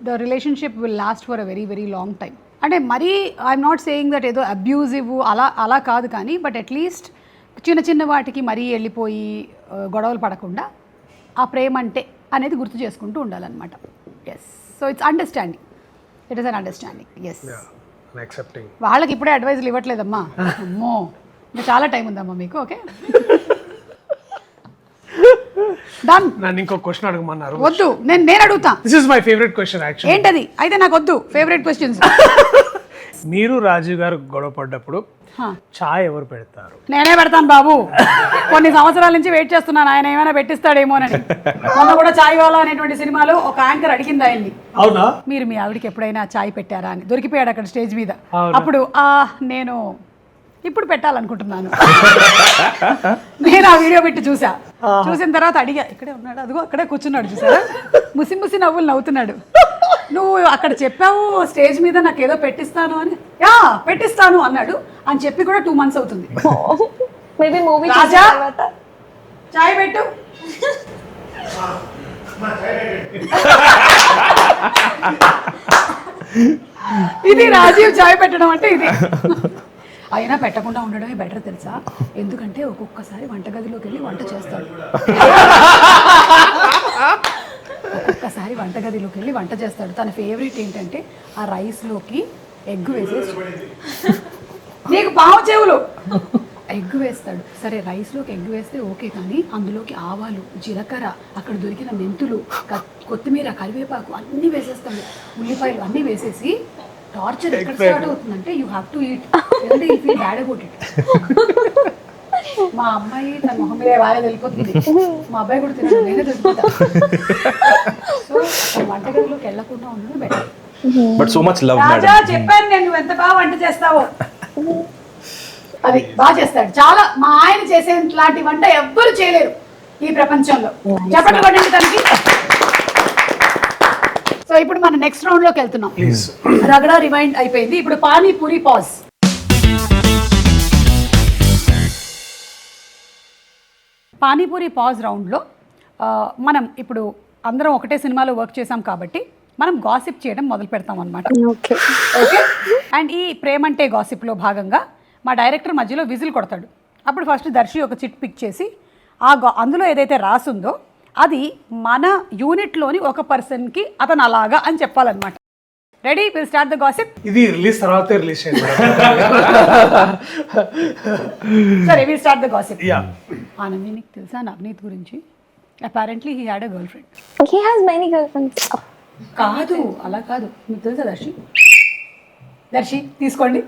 the relationship will last for a very very long time. అంటే మరీ I'm not saying that ఏదో abusive అలా కాదు, కానీ but at least చిన్న చిన్న వాటికి మరీ వెళ్ళిపోయి గొడవలు పడకుండా ఆ ప్రేమ అంటే అనేది గుర్తు చేసుకుంటూ ఉండాలన్నమాట. Yes, so it's understanding, it is an understanding. Yes, accepting. వాళ్ళకి ఇప్పుడే అడ్వైజులు ఇవ్వట్లేదమ్మా, అమ్మో ఇంకా చాలా టైం ఉందమ్మా మీకు. Okay, done. నన్ను ఇంకో క్వశ్చన్ అడగమన్నారు. వద్దు, నేను అడుగుతా. This is my favourite question actually. ఏంటది? అయితే నాకు వద్దు ఫేవరెట్ క్వశ్చన్స్. మీరు రాజీవ్ గారు గొడవ పడ్డప్పుడు చాయ్ ఎవరు పెడతారు? నేనే పెడతాను బాబు. కొన్ని సంవత్సరాల నుంచి వెయిట్ చేస్తున్నాను ఆయన ఏమైనా పెట్టిస్తాడేమోనని. మొన్న కూడా చాయ్ వాలా అనేటువంటి సినిమాలో ఒక యాంకర్ అడిగింది ఆయన్ని, అవునా మీరు మీ ఆవిడకి ఎప్పుడైనా చాయ్ పెట్టారా అని. దొరికిపోయాడు అక్కడ స్టేజ్ మీద. అప్పుడు నేను ఇప్పుడు పెట్టాలనుకుంటున్నాను. నేను ఆ వీడియో పెట్టి చూసిన తర్వాత అడిగా, ఇక్కడే ఉన్నాడు, అదిగో అక్కడే కూర్చున్నాడు చూసారా, ముసి ముసి నవ్వులు నవ్వుతున్నాడు. నువ్వు అక్కడ చెప్పావు స్టేజ్ మీద నాకు ఏదో పెట్టిస్తాను అని. పెట్టిస్తాను అన్నాడు అని చెప్పి కూడా 2 months అవుతుంది. మేబీ మూవీ రాజా చాయ్ పెట్టు. ఇది రాజీవ్ చాయ్ పెట్టడం అంటే ఇది. అయినా పెట్టకుండా ఉండడమే బెటర్ తెలుసా, ఎందుకంటే ఒక్కొక్కసారి వంటగదిలోకి వెళ్ళి వంట చేస్తాడు. ఒక్కొక్కసారి వంటగదిలోకి వెళ్ళి వంట చేస్తాడు. తన ఫేవరెట్ ఏంటంటే ఆ రైస్లోకి ఎగ్ వేసేసి, నీకు పావు చెవులు, ఎగ్ వేస్తాడు. సరే రైస్లోకి ఎగ్ వేస్తే ఓకే, కానీ అందులోకి ఆవాలు, జీలకర్ర, అక్కడ దొరికిన మెంతులు, కొత్తిమీర, కరివేపాకు అన్నీ వేసేస్తాడు, ఉల్లిపాయలు అన్నీ వేసేసి టార్చర్ ఎక్కడ స్టార్ట్ అవుతుందంటే యూ హ్యావ్ టు ఈట్, ఎందుకంటే you feel bad about it. మా అమ్మాయి తన మొహం మీద బాగా వెళ్ళిపోతుంది, మా అబ్బాయి కూడా తినడు, నేనే తెలిసిపోతా. సో వంటగదిలోకి వెళ్ళకుండా ఉండడం better. But so much love madam. Raja చెప్పాను నేను, నువ్వు ఎంత బాగా వంట చేస్తావో. అది బాగా చేస్తాడు చాలా. మా ఆయన చేసే లాంటి వంట ఎవ్వరు చేయలేరు ఈ ప్రపంచంలో. చెప్పండి పడండి తనకి. సో ఇప్పుడు మనం నెక్స్ట్ రౌండ్ లోకి వెళ్తున్నాం. రగడా రిమైండ్ అయిపోయింది, ఇప్పుడు పానీపూరి పాజ్. పానీపూరి పాజ్ రౌండ్లో మనం ఇప్పుడు అందరం ఒకటే సినిమాలో వర్క్ చేసాం కాబట్టి మనం గాసిప్ చేయడం మొదలు పెడతాం అనమాట. ఓకే. అండ్ ఈ ప్రేమంటే గాసిప్లో భాగంగా మా డైరెక్టర్ మధ్యలో విజిల్ కొడతాడు. అప్పుడు ఫస్ట్ దర్శి ఒక చిట్ పిక్ చేసి అందులో ఏదైతే రాసుందో అది మన యూనిట్లోని ఒక పర్సన్కి అతను అలాగా అని చెప్పాలన్నమాట. Ready, will start the gossip. ఇది రిలీజ్ తర్వాత రిలీజ్ చేయండి. సరే, will start the gossip. Yeah, Anandi నీకు తెలుసా నవనీత్ గురించి? Apparently he had a girl friend. He has many girl friends. కాదు, అలా కాదు. మీకు తెలుసా దర్శి? దర్శి తీసుకోండి.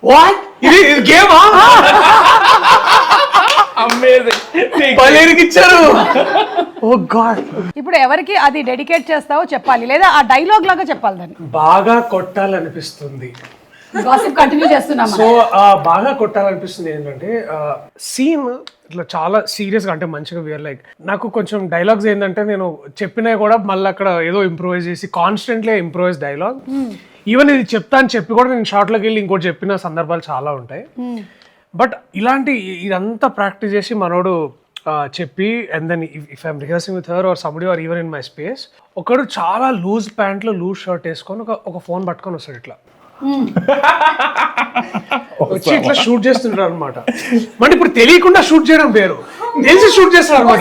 వాట్ ఇది గేమా? అమేజింగ్, బలేరికి ఇచ్చారు. ఓ గాడ్. ఇప్పుడు ఎవరికి అది డెడికేట్ చేస్తావో చెప్పాలి, లేదా ఆ డైలాగ్ లాగా చెప్పాలి దాన్ని. బాగా కొట్టాలనిపిస్తుంది. గాసిప్ కంటిన్యూ చేస్తున్నాం. సో బాగా కొట్టాలనిపిస్తుంది ఏంటంటే సీన్ ఇట్లా చాలా సీరియస్గా, అంటే మంచిగా వేర్ లైక్ నాకు కొంచెం డైలాగ్స్ ఏంటంటే నేను చెప్పినా కూడా మళ్ళీ అక్కడ ఏదో ఇంప్రూవైజ్ చేసి కాన్స్టెంట్లీ ఇంప్రూవైజ్ డైలాగ్. ఈవెన్ ఇది చెప్తా అని చెప్పి కూడా నేను షార్ట్లోకి వెళ్ళి ఇంకోటి చెప్పిన సందర్భాలు చాలా ఉంటాయి. బట్ ఇలాంటి ఇదంతా ప్రాక్టీస్ చేసి మనోడు చెప్పి and then if I'm rehearsing with her or somebody or even in my space, ఒకడు చాలా లూజ్ ప్యాంట్లో లూజ్ షర్ట్ వేసుకొని ఒక ఫోన్ పట్టుకొని వస్తాడు ఇట్లా వచ్చి ఇట్లా షూట్ చేస్తుంటారు అనమాట. మరి ఇప్పుడు తెలియకుండా షూట్ చేయడం వేరు, తెలిసి షూట్ చేస్తారు అనమాట.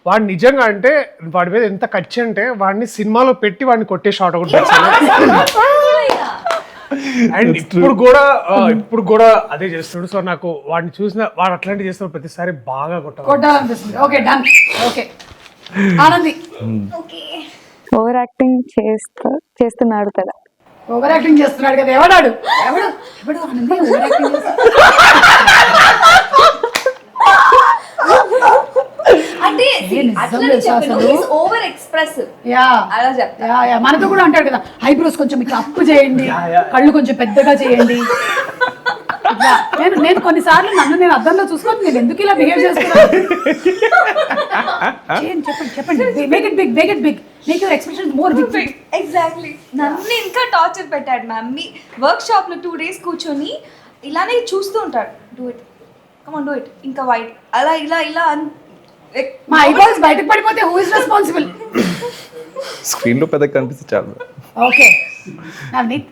వాడు నిజంగా అంటే వాడి మీద ఎంత ఖర్చు అంటే వాడిని సినిమాలో పెట్టి వాడిని కొట్టే షాట్ ఒకటి అండ్ ఇప్పుడు కూడా అదే చేస్తున్నాడు. సో నాకు వాడిని చూసిన వాడు అట్లాంటివి చేస్తున్న ప్రతిసారి బాగా కొట్టాలనిపిస్తుంది. Okay done. Okay Anandi, over acting చేస్తున్నాడు కదా. ఓవర్ యాక్టింగ్ చేస్తున్నాడు కదా. ఎవడాడు? ఎవడు ఎవడు ఆనంది ఓవర్ యాక్టింగ్ చేస్తున్నాడు అంటే ఓవర్ ఎక్స్ప్రెసివ్. మనతో కూడా అంటాడు కదా, ఐబ్రోస్ కొంచెం ఇట్లా అప్పు చేయండి, కళ్ళు కొంచెం పెద్దగా చేయండి. నేను కొన్నిసార్లు నన్ను నేను అద్దంలో చూసుకొని నేను ఎందుకు ఇలా బిహేవ్ చేస్తున్నాను. చెప్పండి make it big, make it big, make your expressions more big. Exactly. నన్ను ఇంకా టార్చర్ పెట్టాడు మ్యామ్. మీ వర్క్ షాప్ లో 2 days కూర్చొని ఇలానే చూస్తూ ఉంటాడు. Do it, come on do it, ఇంకా వైట్, అలా ఇలా ఇలా మా ఐబాల్స్ బయటకు పడిపోతే హూ ఇస్ రెస్పాన్సిబుల్? స్క్రీన్ లో పెద్దగా కనిపిస్తే చాలు. ఓకే నవనీత్.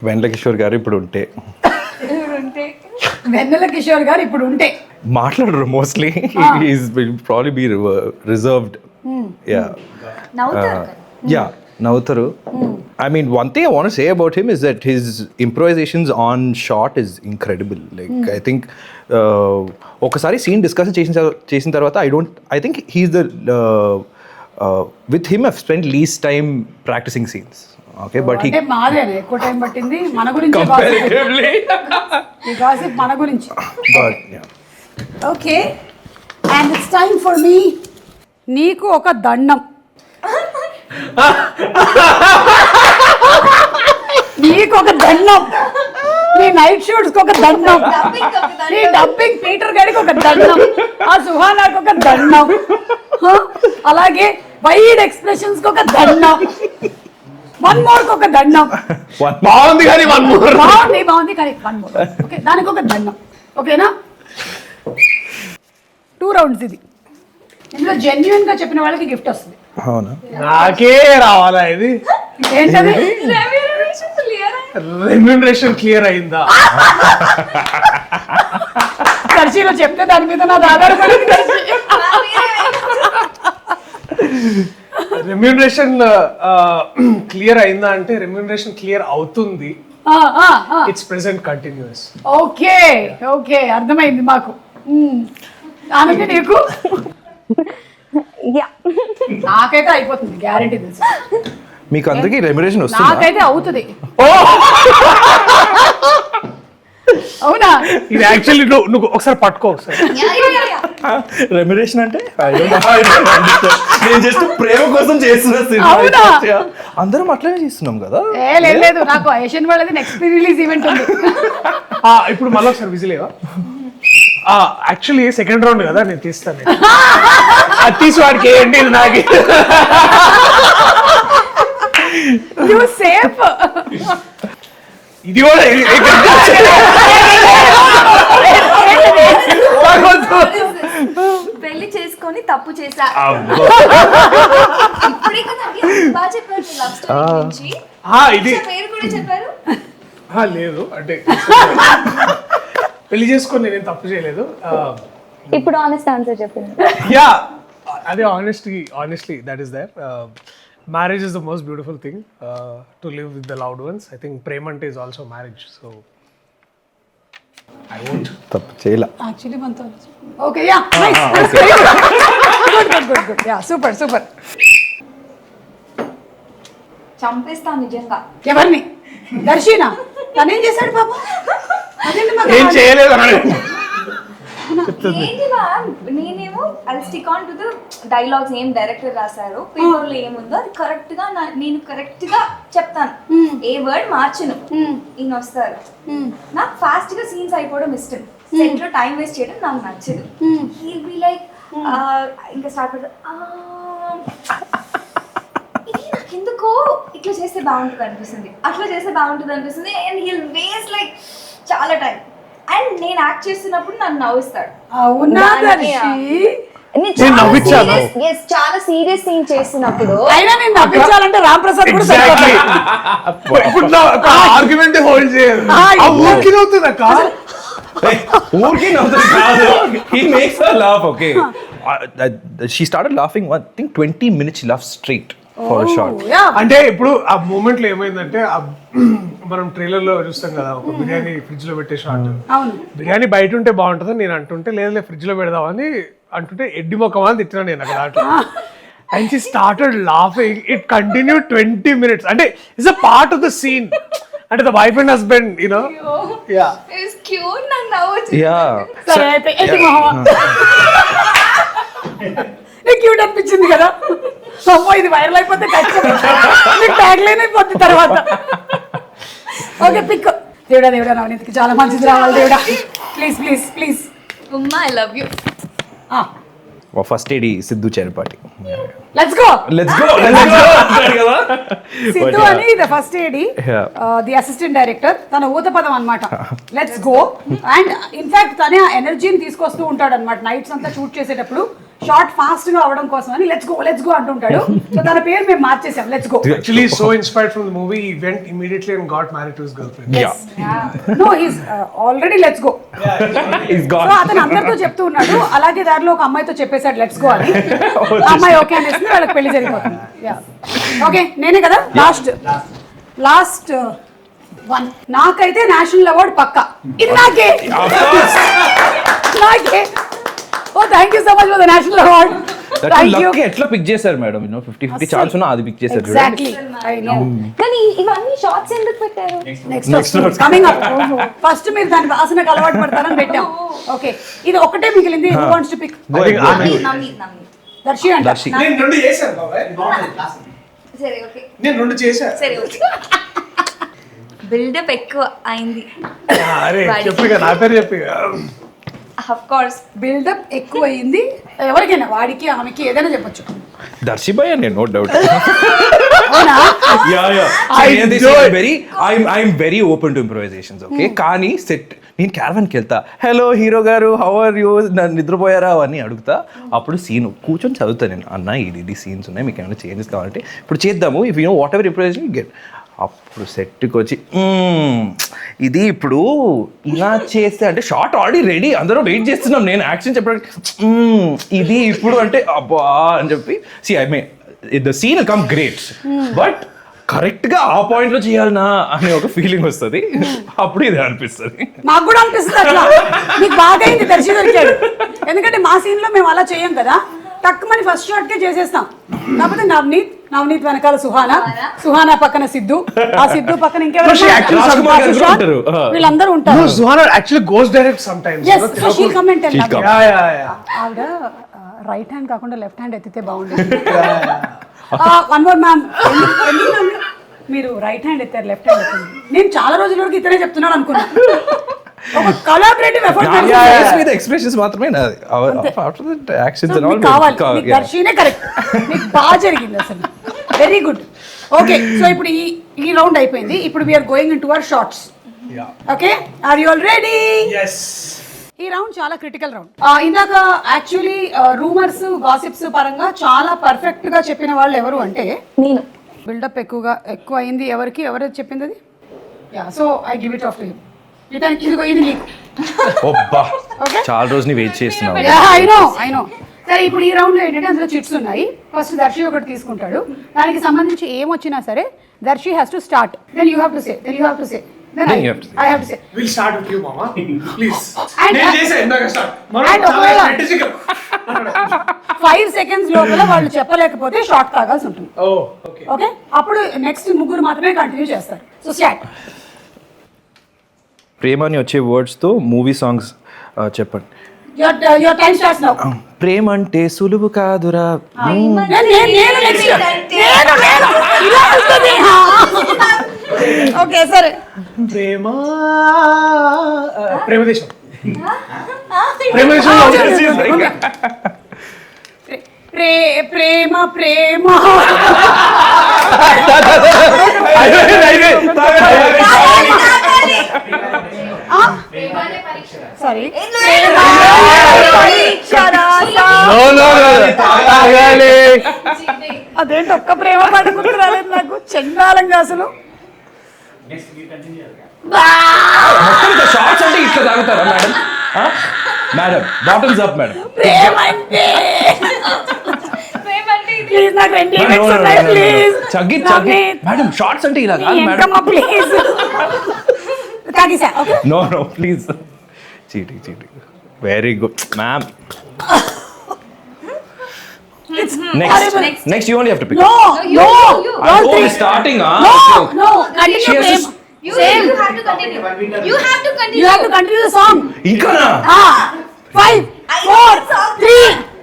వెన్నెల కిషోర్ గారు ఇప్పుడు ఉంటే వెన్నెల కిషోర్ గారు ఇప్పుడు ఉంటే మాట్లాడరు mostly. Is probably be reserved. నవ్వుతారు. I mean, one thing I want to say about him is that his improvisations on shot is incredible. Like, I think ఒకసారి సీన్ డిస్కస్ చేసిన తర్వాత I think he's the with him I've spent least time practicing scenes. Okay, but he మాదేనే ఎక్కువ time పట్టింది మన గురించి comparatively ఈ gossip మన గురించి. but yeah. Okay and it's time for me. నీకు ఒక దండం. నీకు ఒక దండం. నీ నైట్ షూట్స్ కి ఒక దండం. నీ డబ్బింగ్ పీటర్ గారికి ఒక దండం. ఆ సుహానాకి ఒక దండం. అలాగే వైడ్ ఎక్స్ప్రెషన్స్ కి ఒక దండం. వన్ మోర్ కి ఒక దండం. బాగుంది కానీ బాగుంది కానీ వన్ మోర్. ఓకే దానికి ఒక దండం. ఓకేనా? 2 rounds ఇది. ఇందులో జెన్యున్ గా చెప్పిన వాళ్ళకి గిఫ్ట్ వస్తుంది. అవునా? నాకే రావాలా ఇది? ఏంటది? రెమ్యూనరేషన్ క్లియర్ అయిందా? ఖర్చీలో చెప్తే దాని మీద నాది ఆధారపడింది. రెమ్యూనరేషన్ క్లియర్ అయిందా అంటే రెమ్యూనరేషన్ క్లియర్ అవుతుంది. It's present continuous. Okay okay అర్థమైంది మాకు. ఆనంది నీకు? నాకైతే అయిపోతుంది, గ్యారెంటీ తెలుసు. మీకు అందరికీ రెమ్యునరేషన్ వస్తుందా? నాకైతే అవుతుంది. అవునా? ఇది యాక్చువల్లీ నువ్వు ఒకసారి పట్టుకో ఒకసారి. రెమ్యునరేషన్ అంటే నేను జస్ట్ ప్రేమ కోసం చేస్తున్నా. అందరం అట్లనే చేస్తున్నాం కదా. లేదు నాకు ఏషియన్ వాళ్ళది నెక్స్ట్ రిలీజ్ ఈవెంట్ ఉంది. ఇప్పుడు మళ్ళీ ఒకసారి విజిలేవా? యాక్చువల్లీ సెకండ్ రౌండ్ కదా, నేను తీస్తాను. అది తీసి వాడికి ఏంటి నాకు సేఫ్. ఇది కూడా పెళ్లి చేసుకొని తప్పు చేశా. ఇప్పుడే కదా బాగా చెప్పారు లవ్ స్టోరీ గురించి. ఇది పేరు కూడా చెప్పారు. లేదు అంటే పెళ్లి చేసుకొని నేను తప్పు చేయలేదు. ఇప్పుడు ఆనెస్ట్ ఆన్సర్ చెప్పింది. యా అదే honestly that is there. Marriage is the most beautiful thing to live with the loved ones. I think Premante is also marriage, so I won't. తప్పు చేయలా యాక్చువల్లీ మనతో. Okay yeah nice. Good yeah super. చంపేస్తాను నిజంగా. ఎవరిని? దర్శినా? తనేం చేశాడు పాప? ఏం చేయలేదు ఏంటి మ్యామ్, నేనేమో I stick on to the dialogues ఏం డైరెక్టర్ రాశారు, పేపర్లో ఏముందో అది కరెక్ట్ గా నేను కరెక్ట్ గా చెప్తాను. ఏ వర్డ్ మార్చను. ఈయన వస్తారు, నాకు ఫాస్ట్ గా సీన్స్ అయిపోవడం ఇష్టం. సెట్ లో టైం వేస్ట్ చేయడం నాకు నచ్చదు. హీ బి లైక్ ఇంకా స్టార్ట్ నాకెందుకో ఇట్లా చేస్తే బాగుంటుంది అనిపిస్తుంది, అట్లా చేస్తే బాగుంటుంది అనిపిస్తుంది. అండ్ హీల్ వేస్ట్ లైక్ చాలా టైం. అండ్ నేను యాక్ట్ చేస్తున్నప్పుడు నన్ను నవ్విస్తాడు. అవునా దర్శి? నేను నవ్వించాను. చాలా సీరియస్ సీన్ చేస్తున్నప్పుడు అయినా నేను నవ్వించాలంటే రామ్ ప్రసాద్ కూడా Exactly. సరిపోతాడు. ఇప్పుడు నా ఆర్గ్యుమెంట్ హోల్డ్ చేయదు. ఆ ఊరికి అవుతుంది అక్క. ఊరికే నవ్వుతుంది కాదు. He makes her laugh, okay. She started laughing, I think 20 minutes she laughed straight for a shot. Yeah. అంటే ఇప్పుడు ఆ మూమెంట్ లో ఏమైందంటే మనం ట్రైలర్ లో చూస్తాం కదా, ఒక బిర్యానీ ఫ్రిడ్జ్ లో పెట్టే షాట్. అవును. బిర్యానీ బయట ఉంటే బాగుంటుంది నేను అంటుంటే, లేదులే ఫ్రిడ్జ్ లో పెడదామని అంటుంటే ఎడ్డి మొక్కమా అని తిట్టినా నేను అక్కడ దాంట్లో. And she started laughing. It continue 20 minutes. అంటే it's a part of the scene. అంటే the wife and husband, you know. Yeah, it's cute. నాకు నవ్వు Yeah. సరే అయితే ఏంటి మొహమా? నీకు క్యూట్ అనిపించింది కదా? అమ్మో ఇది వైరల్ అయిపోతే కష్టం. నీకు ట్యాగ్ లైన్ అయిపోద్ది తర్వాత. Okay pick. దేవుడా దేవుడా నవనీతికి చాలా మంచిది రావాలి దేవుడా. Please please please. ఉమ్మా, I love you. First AD Siddhu Cherapati. Let's go. Let's go. Siddhu అని the first AD, the assistant director. తన ఊత పదం అన్నమాట. Let's go. అండ్ ఇన్ఫాక్ట్ తనే ఆ ఎనర్జీని తీసుకొస్తూ ఉంటాడు అనమాట. నైట్స్ అంతా షూట్ చేసేటప్పుడు షార్ట్ ఫాస్ట్ గా అవడం కోసం అని లెట్స్ గో అంటుంటాడు. సో తన పేరు మేము మార్చేసాం, let's go. actually so inspired from the movie, he went immediately and got married to his girlfriend. No he's already let's go. He's so gone. అతను అందరితో చెప్తూ ఉన్నాడు. అలాగే దారిలో ఒక అమ్మాయితో చెప్పేశాడు లెట్స్ గో అని. ఆ అమ్మాయి ఓకే అనేసి వాళ్ళకి పెళ్లి జరిగిపోతుంది. ఓకే నేనే కదా లాస్ట్ వన్. నాకైతే నేషనల్ అవార్డ్ పక్కా. ఇది నాకే. Oh thank you so much for the national award. Thank you. ఎట్లా పిక్ చేశారు మేడం? 50-50 ఛాన్స్ ఉన్నా అది పిక్ చేశారు. Exactly I know. కానీ ఇవన్నీ షార్ట్స్ ఎందుకు పెట్టారు? Next coming up. ఫస్ట్ మీరు దాని వాసనకు అలవాటు పడతారని పెట్టాం. ఓకే ఇది ఒకటే మిగిలింది. Who wants to pick? నమ్మి. దర్శి అంట. దర్శి. నేను రెండు చేశాను బాబాయ్. సరే ఓకే. నేను రెండు చేశాను. సరే ఓకే. బిల్డప్ ఎక్కువ అయింది. అరే చెప్పిగా నా పేరు చెప్పిగా. ఆఫ్ కోర్స్ బిల్డప్ ఎక్కువ అయింది. ఎవరికైనా వాడికి ఆమెకి ఏదైనా చెప్పొచ్చు. దర్శి భయ్ అండి, నో డౌట్. అవునా? I'm very open to improvisations, okay. కానీ సెట్ నేను క్యారవాన్కి వెళ్తా, హలో హీరో గారు హౌ ఆర్ యూ, నన్ను నిద్రపోయారా అని అడుగుతా. అప్పుడు సీన్ కూర్చొని చదువుతాను నేను, అన్న ఇది సీన్స్ ఉన్నాయి, మీకు ఏమైనా చేంజెస్ కావాలంటే ఇప్పుడు చేద్దాము, if you know what ever improvisation get. అప్పుడు సెట్కి వచ్చి ఇది ఇప్పుడు ఇలా చేస్తే అంటే షార్ట్ ఆల్రెడీ రెడీ, అందరూ వెయిట్ చేస్తున్నాం, నేను యాక్షన్ చెప్పడానికి ఇది ఇప్పుడు అంటే అబ్బా అని చెప్పి the scene come great, but కరెక్ట్గా ఆ పాయింట్లో చేయాలనా అనే ఒక ఫీలింగ్ వస్తుంది. అప్పుడు ఇది అనిపిస్తుంది. మాకు కూడా అనిపిస్తుంది అట్లా. మీకు బాగా అయింది దర్శి దొరికాడు. ఎందుకంటే మా సీన్ లో మేము అలా చేయం కదా, తక్కువని ఫస్ట్ షాట్ కే చేసేస్తాం. కాకపోతే నవనీత్ వెనకాల సుహానా పక్కన సిద్ధు, ఆ సిద్ధు పక్కన ఇంకెవరు వీళ్ళందరూ ఉంటారు. Suhana actually goes direct sometimes. Yes, so she'll come and tell me. Yeah. ఆవిడ రైట్ హ్యాండ్ కాకుండా లెఫ్ట్ హ్యాండ్ ఎత్తితే బాగుండేది. వన్ మోర్ మ్యామ్, మీరు రైట్ హ్యాండ్ ఎత్తారు లెఫ్ట్ హ్యాండ్ ఎత్తండి. నేను చాలా రోజుల వరకు ఇతనే చెప్తున్నాను అనుకున్నా. ఒక కొలాబరేటివ్ ఎఫర్ట్ ఎక్స్ప్రెషన్స్ మాత్రమే కావాలి. దర్శినే కరెక్ట్, మీకు బాగా జరిగింది అసలు, వెరీ గుడ్. ఓకే సో ఇప్పుడు ఈ రౌండ్ అయిపోయింది. ఇప్పుడు we're going into our shorts. Okay are you all ready? Yes. ఈ రౌండ్ చాలా క్రిటికల్ రౌండ్. ఇందాక యాక్చువల్లీ రూమర్స్ గాసిప్స్ పరంగా చాలా పర్ఫెక్ట్ గా చెప్పిన వాళ్ళు ఎవరు అంటే నేను. బిల్డప్ ఎక్కువ అయింది. ఎవరు చెప్పింది అది? So I give it off to him. ఇదిగో ఇది నీకు. Okay? చాలా రోజుని వెయిట్ చేస్తున్నావు. I know. సరే ఇప్పుడు ఈ రౌండ్ లో ఏంటంటే అందులో చిట్స్ ఉన్నాయి. ఫస్ట్ దర్శి ఒకటి తీసుకుంటాడు, దానికి సంబంధించి ఏమొచ్చినా సరే Darshi has to start, then you have to say, then I have to say. We'll start with you, Mama. Please. And- నేను చేసా ఇందాక start. And ఒకవేళ 5 seconds లోపల వాళ్ళు చెప్పలేకపోతే షార్ట్ తాగాల్సి ఉంటుంది. Oh, okay. ఓకే అప్పుడు నెక్స్ట్ ముగ్గురు మాత్రమే కంటిన్యూ చేస్తారు. So start. ప్రేమ అని వచ్చే వర్డ్స్తో మూవీ సాంగ్స్ చెప్పండి. Your time starts now. ప్రేమ అంటే సులువు కాదురా. ఓకే సరే. ప్రేమదేశం. ప్రేమ ప్రేమ సారీ అదేంటి ఒక్క ప్రేమ పాట గుర్తు రాలేదు నాకు చండాలంగా అసలు. షార్ట్స్ అంటే ఇట్లా తాగుతారా madam? Madam bottoms up madam. Please నాకు 20 minutes ఉన్నాయి ప్లీజ్. చగ్గి మేడం షార్ట్స్ అంటే ఇలా కాదు మేడం. ఎంకమ్మ ప్లీజ్ తాగిసా. Okay no please. Cheating very good ma'am. Next you only have to pick. No no starting no continue You have to continue. You have to continue. You have to continue the song. ఇంకానా? 5 4 3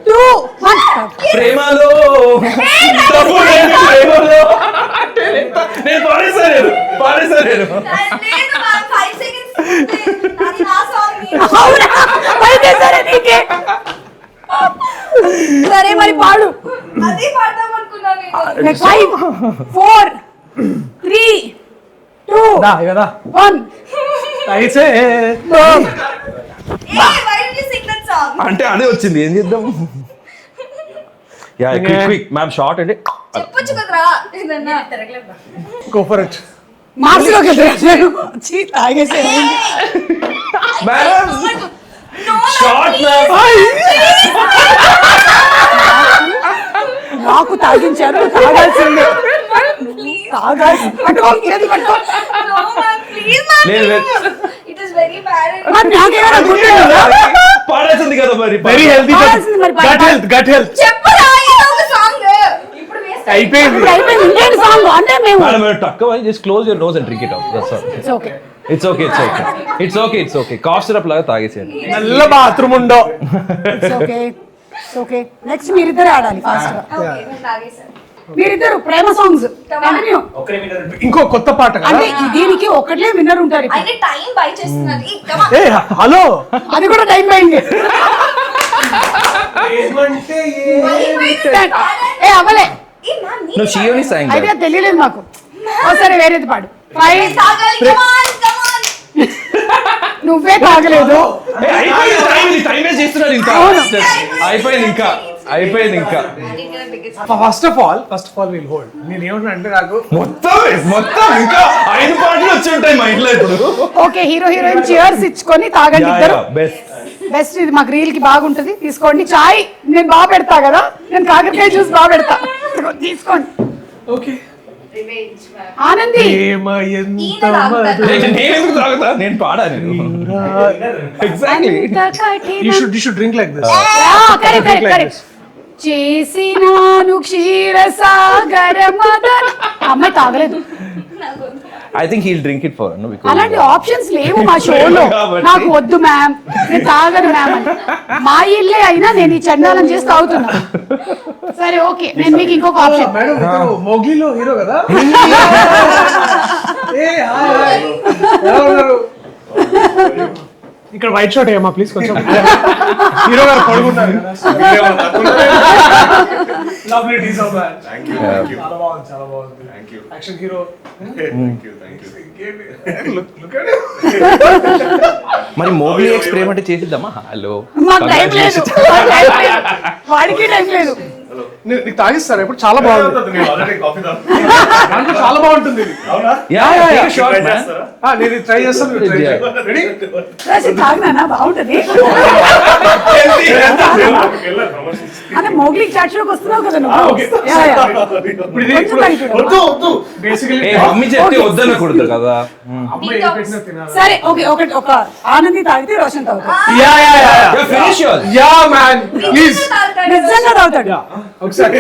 2 1 ప్రేమలో తప్పు లేదు, ప్రేమలో నేను పాడేశాను. లేదు ma'am, 5 seconds. అది నా song. అవునా అయితే సరే నీకే సరే మరి పాడు. అది పాడదాం అనుకున్నాను నేను. 5 4 3 2 1 అయితే Hey, why did you sing that song? అంటే అదే వచ్చింది, ఏం చేద్దాం. యా క్విక్ మ్యామ్ షార్ట్ అంటే చెప్పొచ్చు కదరా ఏదన్నా. Go for it. మార్చిలోకి వెళ్ళాను చీ తాగేసే మేడం No, షార్ట్ మ్యామ్. నాకు తాగించారు తాగాల్సిందే తాగాల్సి పట్టుకో చేతి పట్టుకో. no ma'am, please ma'am. లేదు, లేదు. It is very bad. మరి నాకేమైనా గుర్తుందా? పాడాల్సింది కదా మరి. వెరీ హెల్తీ పాడాల్సింది మరి గట్ హెల్త్ చెప్పరా ఏదో ఒక సాంగ్. ఇప్పుడు వేస్ట్ అయిపోయింది. అయిపోయింది ఇంకేంటి సాంగ్ అంటే మేము మేడం తక్కువ just close your nose and drink it out. That's all. Okay it's okay cough syrup లాగా తాగేసేయండి. నల్ల బాత్రూమ్ ఉండో. ఓకే ఓకే నెక్స్ట్ మీరిద్దరే ఆడాలి ఫాస్ట్ గా. ఓకే నేను తాగేసాను. మీరిద్దరు ప్రేమ సాంగ్స్ కంటిన్యూ. ఇంకో కొత్త పాట కదా. అంటే దీనికి ఒకటే విన్నర్ ఉంటారు ఇప్పుడు. అయితే టైం బై చేస్తున్నది. Come on. ఏ హలో అది కూడా టైం అయింది. ఏ అవ్వలే ఏ ma'am, నీ No, she only sang అయితే that. తెలియలేదు మాకు. సరే వేరేది పాడు. 5 తాగాలి. Come on. నువ్వే తాగలేదు. టైం వేస్ట్ చేస్తున్నాడు ఇంకా. అయిపోయింది ఇంకా. First of all will hold. నేను ఏమన్నా అంటే నాకు మొత్తం ఇంకా 5 పాటలు వచ్చి ఉంటాయి మా ఇంట్లో ఇప్పుడు. ఓకే హీరో హీరోయిన్ చియర్స్ ఇచ్చుకొని తాగండి ఇద్దరు. బెస్ట్. బెస్ట్ ఇది మాకు రీల్ కి బాగుంటది. తీసుకోండి. చాయ్ నేను బాగా పెడతా కదా, నేను కాకరకాయ జ్యూస్ బాగా పెడతా. తీసుకోండి. ఓకే ఆనంది ప్రేమ ఎంత నేను ఎందుకు తాగుతా, నేను పాడాను. Exactly. you should drink like this. Correct చేసినాను క్షీరసాగర మదన. అమ్మాయి తాగలేదు. I think he'll drink it for no because అలాంటి ఆప్షన్స్ లేవు మా షోలో. నాకు వద్దు మ్యామ్, నేను తాగను మ్యామ్ అని. మా ఇల్లే అయినా నేను ఈ చండాలం చేసి తాగుతున్నా. సరే ఓకే నేను మీకు ఇంకొక ఆప్షన్. మేడం మోగ్లీలో హీరో కదా. ఏ హాయ్ ఎలా ఉన్నారు? ఇక్కడ వైట్ షాట్ ఏమా ప్లీజ్ కొంచెం. హీరో గారు పడుకున్నారు కదా. Lovely teas of that. Thank you చాలా బాగుంది. Thank you action hero. Thank you look at మరి మోగ్లీ ఎక్స్పెరిమెంట్ చేసిద్దామా? హలో మాకు టైం లేదు. వాడికి టైం లేదు. నీకు తాగిస్తారా ఇప్పుడు? చాలా బాగుంది. దాంట్లో చాలా బాగుంటుంది ఇది. Yeah short man. నేను ట్రై చేస్తాను. రెడీ? తాగినా బాగుంటది. అదే మోగ్లీ చాట్ షోకి వస్తున్నావు కదా నువ్వు. Yeah, yeah. వద్దు బేసికల్లీ మమ్మీ చెప్తే వద్దనకూడదు కదా. అమ్మాయి ఏం పెట్టినా తినాలి. సరే ఓకే ఒక ఆనంది తాగితే రోషన్ తాగుతాడు. Yeah finish your. Yeah man please నిజంగా తాగుతాడు. ఒకసారి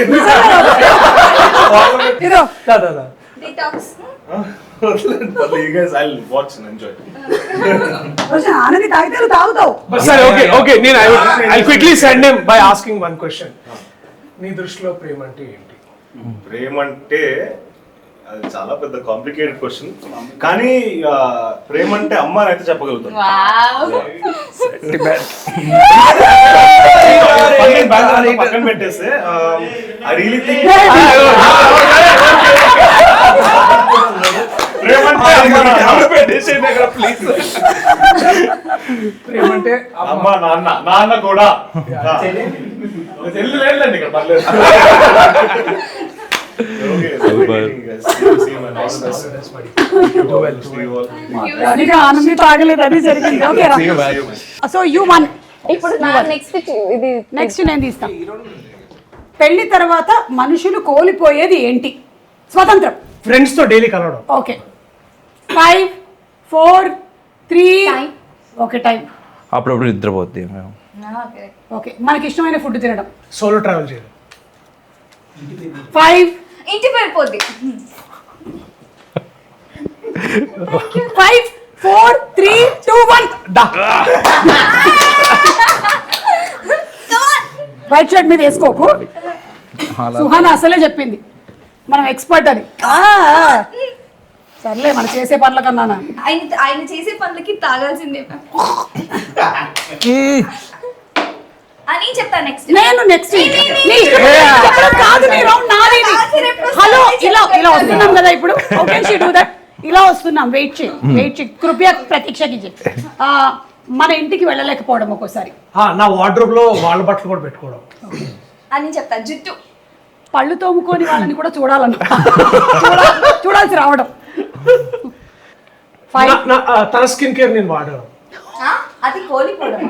ఇదో Detox. You guys, I'll watch and enjoy. Roshan Anandi తాగితే నువ్వు తాగుతావు. సరే ఓకే నేను I quickly send him by asking one question. నీ దృష్టిలో ప్రేమ అంటే ఏంటి? ప్రేమ అంటే అది చాలా పెద్ద కాంప్లికేటెడ్ క్వశ్చన్. కానీ ప్రేమ అంటే అమ్మ అని అయితే చెప్పగలుగుతాను. Wow. పక్కన పెట్టేస్తే ఐ రియలీ థింక్ ప్రేమంటే అమ్మ నాన్న కూడా చెల్లి లేదండి ఇక్కడ పర్లేదు. రాధిక ఆనంది తాగలేదు, అది జరిగింది. Okay so you one. ఇప్పుడు నెక్స్ట్ ఇది నెక్స్ట్ నేను తీస్తాను. పెళ్లి తర్వాత మనుషులు కోల్పోయేది ఏంటి? స్వతంత్రం. ఫ్రెండ్స్ తో డైలీ కలవడం. Okay 5 4 3 Time. Okay time. అప్పుడప్పుడు నిద్రపోద్ది ఓకే మనకి ఇష్టమైన ఫుడ్ తినడం. సోలో ట్రావెల్ చేయడం. 5 ఇంటి పేరుపోద్ది. 5 4 3 2 1 వైట్ షర్ట్ మీద వేసుకోకు. సుహాన అసలే చెప్పింది మనం ఎక్స్పర్ట్ అని. సర్లే మనం చేసే పనుల కన్నా. ఆయన చేసే పనులకి తాగాల్సిందే అని చెప్తా. నెక్స్ట్ నేను నెక్స్ట్ కాదు నీ రౌండ్ నాది. హలో ఇలా ఇలా వస్తున్నాం కదా ఇప్పుడు. Okay she do that. ఇలా వస్తున్నాం. వెయిట్ చేయి కృపయా ప్రతీక్షకి చెప్పి. మన ఇంటికి వెళ్ళలేకపోవడం ఒక్కోసారి. నా వార్డ్రోబ్ లో వాళ్ళ బట్టలు కూడా పెట్టుకోవడం అని చెప్తా. జుట్టు పళ్ళు తోముకొని వాళ్ళని కూడా చూడాల్సి రావడం. తన స్కిన్ కేర్ నేను వాడడం. అది కోలిపోవడం.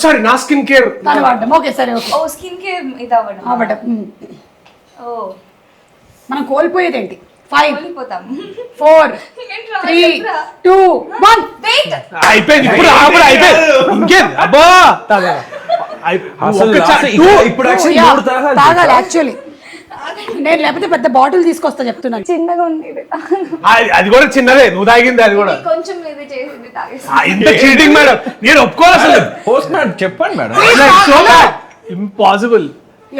సారీ నా స్కిన్ కేర్ తను వాడడం. ఓకే సరే ఓకే ఓ స్కిన్ కేర్ ఇది అవ్వడం. అవ్వడం. ఓ మనం కోల్పోయేది ఏంటి? 5 కోలిపోతాం. 4 3 2 1 వెయిట్. అయిపోయింది. ఇప్పుడు అయిపోయింది. ఇంకేంది అబ్బా ఇప్పుడు తాగాలి యాక్చువల్లీ. నేను లేకపోతే పెద్ద బాటిల్ తీసుకొస్తా చెప్తున్నాను. చిన్నగా ఉంది ఇది. అది కూడా చిన్నదే. నువ్వు తాగింది అది కూడా. కొంచెం ఇది చేసింది తాగేసి. ఇంత చీటింగ్ మేడం. నేను ఒప్పుకోవాలి అసలు. పోస్ట్ మ్యాన్ చెప్పండి మేడం. ఇంపాసిబుల్.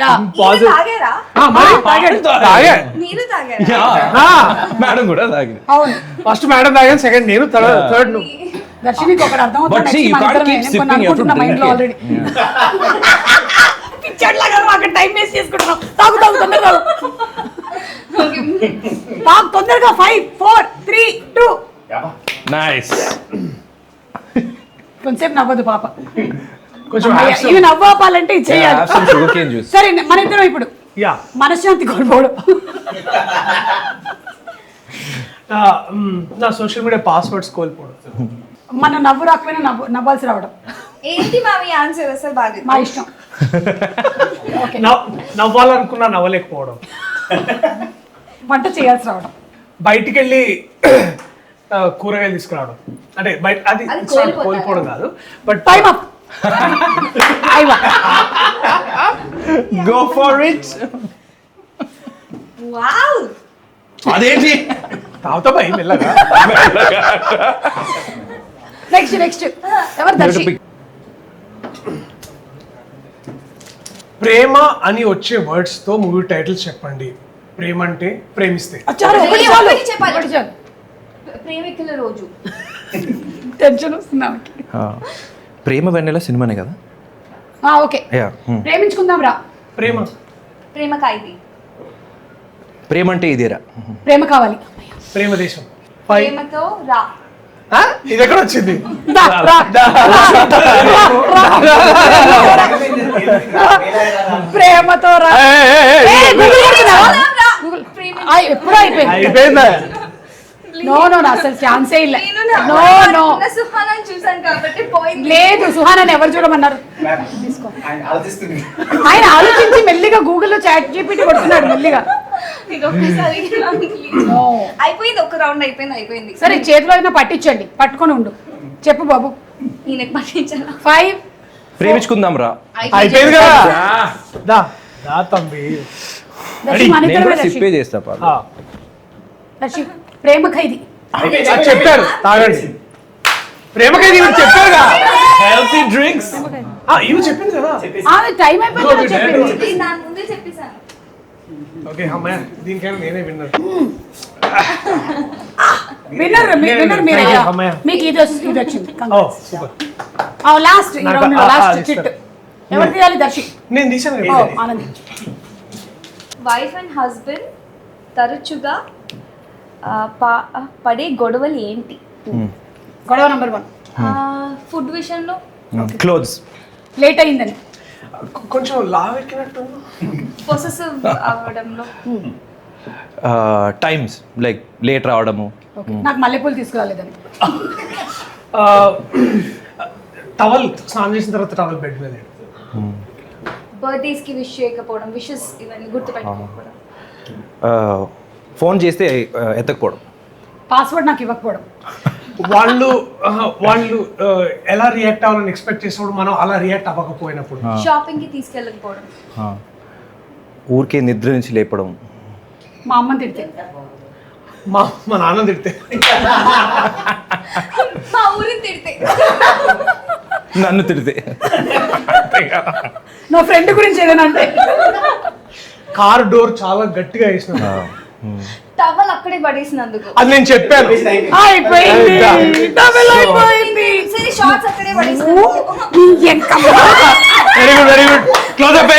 యా మీరు తాగారా? మీరు తాగారా? మేడం కూడా తాగింది. అవును. ఫస్ట్ మేడం తాగాను, సెకండ్ నేను, థర్డ్ నువ్వు. దర్శనికి ఒకటి అర్థం But see, you can't keep sipping, you have to drink it. Already పిచ్చట్లాగా అక్కడ టైం వేస్ట్ చేసుకుంటున్నాం. తాగు తొందరగా తాగు తొందరగా. 5 4 3 2 నైస్. కొంచెంసేపు నవ్వదు పాప. కొంచెం ఇవి నవ్వాపాలంటే ఇది చేయాలి. Sugar cane juice. సరే మన ఇద్దరం ఇప్పుడు యా మనశ్శాంతి కోల్పోవడం. నా సోషల్ మీడియా పాస్వర్డ్స్ కోల్పోవడం. మన నవ్వు రాకపోయినా నవ్వాల్సి రావడం. ఏంటి మావి ఆన్సర్ అసలు బాగా మా ఇష్టం. ఓకే నవ్వాలనుకున్నా నవ్వలేకపోవడం. వంట చేయాల్సి రావడం. బయటికి వెళ్ళి కూరగాయలు తీసుకురావడం. అంటే బయట అది కోల్పోవడం కాదు. But time up. Go for it. Wow. అదేంటి తాగుతా భయం మెల్లగా. నెక్స్ట్ ఎవరు? దర్శి. ప్రేమ అని వచ్చే వర్డ్స్ తో మూవీ టైటిల్స్ చెప్పండి. ప్రేమ అంటే ప్రేమిస్తే. చాలు ఒకటి చాలు. ఒకటి చెప్పాలి. ఒకటి చాలు. ప్రేమికుల రోజు. టెన్షన్ వస్తుంది. ప్రేమ వెన్నెల సినిమానే కదా. Okay yeah. ప్రేమించుకుందాం రా. ప్రేమ ప్రేమ ఖైదీ. ప్రేమ అంటే ఇదేరా. ప్రేమ కావాలి. ప్రేమ దేశం. ప్రేమతో రా. ఇది ఎక్కడ వచ్చింది? ప్రేమతో రా. ఎప్పుడో అయిపోయిందా? నో అసలు ఛాన్సే ఇలా. నో సుహానాని చూసాను కాబట్టి పోయింది. లేదు సుహానాని ఎవరు చూడమన్నారు? తీసుకో. ఆయన ఆలోచించి మెల్లిగా గూగుల్లో చాట్ జీపీటీ కొడుతున్నాడు మెల్లిగా. అయిపోయింది. ఒక రౌండ్ అయిపోయింది. సరే చేతిలో అయినా పట్టించండి. పట్టుకొని ఉండు. చెప్పు బాబు. ఈయనకి పట్టించాలా? 5 ప్రేమించుకుందాం రా. అయిపోయింది కదా. తంబి నేను కూడా సిప్పే చేస్తా పాప. దర్శి ప్రేమ ఖైదీ చెప్పారు. తాగండి. ప్రేమ ఖైదీ చెప్పారు కదా. Healthy drinks. ఇవి చెప్పింది కదా. టైం అయిపోయింది చెప్పింది. నేను దాని ముందే చెప్పేశాను. ఓకే అమ్మాయి దీనికైనా నేనే విన్నర్. విన్నర్ మీరయ్యా. మీకు ఇది వచ్చింది. లాస్ట్ చిట్ ఎవరు తీయాలి? దర్శి. నేను తీసాను ఓ, కదా. ఆనంది. వైఫ్ అండ్ హస్బెండ్ తరచుగా పడే గొడవలు ఏంటి? గొడవ నెంబర్ 1, ఫుడ్ విషయంలో, క్లోత్స్. లేట్ అయిందని. కొంచెం లావ్ ఎక్కినట్టు. పొసెసివ్ అవ్వడంలో, టైమ్స్ లైక్ లేట్ రావడము. ఓకే, నాకు మల్లెపూలు తీసుకురాలేదని. టవల్ స్నానం చేసిన తర్వాత టవల్ బెడ్ మీద. బర్త్డేస్ కి విష్ చేయకపోవడం, విషెస్ ఇవన్నీ గుర్తుపెట్టుకోకపోవడం, ఫోన్ చేస్తే ఎత్తకపోవడం. పాస్వర్డ్ నాకు ఇవ్వకపోవడం. వాళ్ళు ఎలా రియాక్ట్ అవ్వాలని ఎక్స్పెక్ట్ చేసినప్పుడు మనం అలా రియాక్ట్ అవ్వకపోయినప్పుడు. షాపింగ్ కి తీసుకెళ్ళకపోవడం, ఊరికే నిద్ర నుంచి లేపడం. మా అమ్మని తిడితే. మా నాన్న తిడితే. మా ఊరిని తిడితే, నన్ను తిడితే. నా ఫ్రెండ్ గురించి ఏదైనా అంటే. కార్ డోర్ చాలా గట్టిగా వేసిన. టవల్ అక్కడే పడేసినందుకు. అది నేను చెప్పాను. అయిపోయింది. డబుల్ అయిపోయింది. సరే, షార్ట్స్ అక్కడే పడేసినందుకు. Very good. క్లోజ్ అప్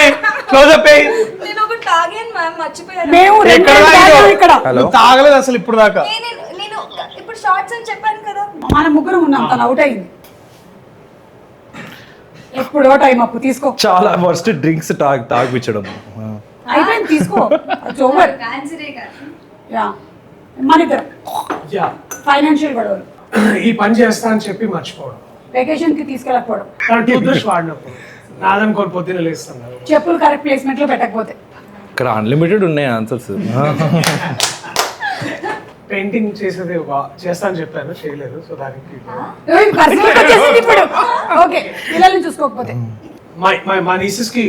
నేను ఒకటి తాగాను మ్యామ్, మర్చిపోయాను. మేము ఎక్కడ ఇక్కడ హలో, తాగలేదు అసలు ఇప్పుడు దాకా. నేను ఇప్పుడు షార్ట్స్ అని చెప్పాను కదా. మన ముగ్గురు ఉన్నాం, తను అవుట్ అయింది. ఎప్పుడో టైం అప్పు తీసుకో. చాలా వర్స్ట్ డ్రింక్స్ తాగిపించడం. అయిపోయింది, తీసుకో. ఓవర్. ఆన్సరే కాదు. యా, మన ఇద్దరం ఫైనాన్షియల్ గొడవలు. ఈ పని చేస్తా అని చెప్పి మర్చిపోవడం. వెకేషన్ కి తీసుకెళ్ళకపోవడం. కానీ టూత్ బ్రష్ వాడినప్పుడు నాదనుకోని పొద్దున్న లేస్తాను. చెప్పులు కరెక్ట్ ప్లేస్మెంట్ లో పెట్టకపోతే. ఇక్కడ అన్లిమిటెడ్ ఉన్నాయి ఆన్సర్స్. పెయింటింగ్ చేసేది చేస్తా అని చెప్పాను, చేయలేదు. సో దానికి పర్సనల్ వచ్చేసింది ఇప్పుడు. ఓకే, పిల్లల్ని చూసుకోకపోతే. మా నీసెస్ కి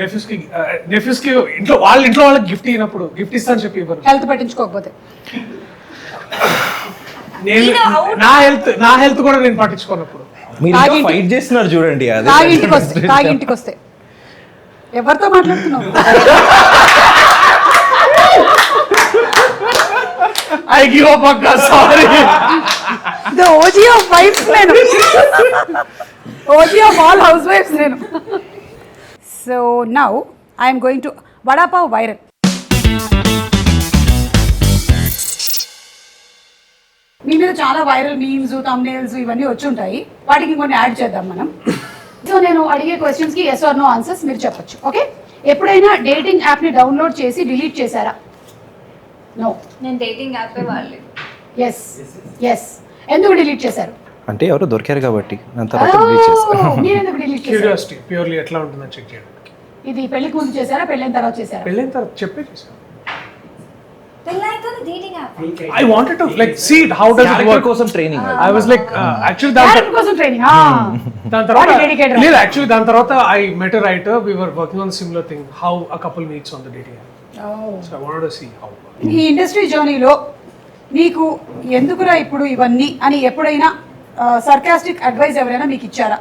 నెఫ్యూస్ కి ఇంట్లో వాళ్ళకి గిఫ్ట్ ఇచ్చినప్పుడు గిఫ్ట్ ఇస్తాను చెప్పి ఇవ్వరు. హెల్త్ పట్టించుకోకపోతే. నేను నా హెల్త్ కూడా నేను పట్టించుకోనప్పుడు. మీరు ఫైట్ చేస్తున్నారు చూడండి. అది తాగింటికి వస్తే ఎవరితో మాట్లాడుతున్నావు? ఐ గివ్ అప్ అక్క, sorry. The OG of wives నేను. OG of all house wives నేను. So now I'm going to vada pav viral. మీ మీద చాలా వైరల్ మీమ్స్, థంబ్నెయిల్స్ ఇవన్నీ వచ్చి ఉంటాయి. వాటికి కొన్ని యాడ్ చేద్దాం మనం. సో నేను అడిగే క్వశ్చన్స్ కి ఎస్ ఆర్ నో ఆన్సర్స్ మీరు చెప్పొచ్చు. ఓకే, ఎప్పుడైనా డేటింగ్ యాప్ ని డౌన్లోడ్ చేసి డిలీట్ చేశారా? నో. నేను డేటింగ్ యాప్ వాడలేదు. ఎస్. ఎందుకు డిలీట్ చేశారు? అంటే ఎవరో దొరికారు కాబట్టి దాని తర్వాత delete చేశాను. మీరు ఎందుకు డిలీట్ చేశారు? క్యూరియాసిటీ, ప్యూర్లీ ఎట్లా ఉంటుందని చెక్ చేయడానికి. ఇది పెళ్లికి ముందు చేశారా, పెళ్ళైన తర్వాత చేశారా? పెళ్ళైన తర్వాత చెప్పే చేశాను. పెళ్ళైతే dating app. I wanted to like see it, how does it Character work. కోసం training. I was like actually Parent కోసం ట్రైనింగ్. దాని తర్వాత dedicated. లేదు, యాక్చువల్లీ దాని తర్వాత I met a writer, we were working on a similar thing, how a couple meets on the dating app. So I wanted to see how. ఈ industry జర్నీలో మీకు ఎందుకురా ఇప్పుడు ఇవన్నీ అని ఎప్పుడైనా సర్కాస్టిక్ అడ్వైస్ ఎవరైనా మీకు ఇచ్చారా?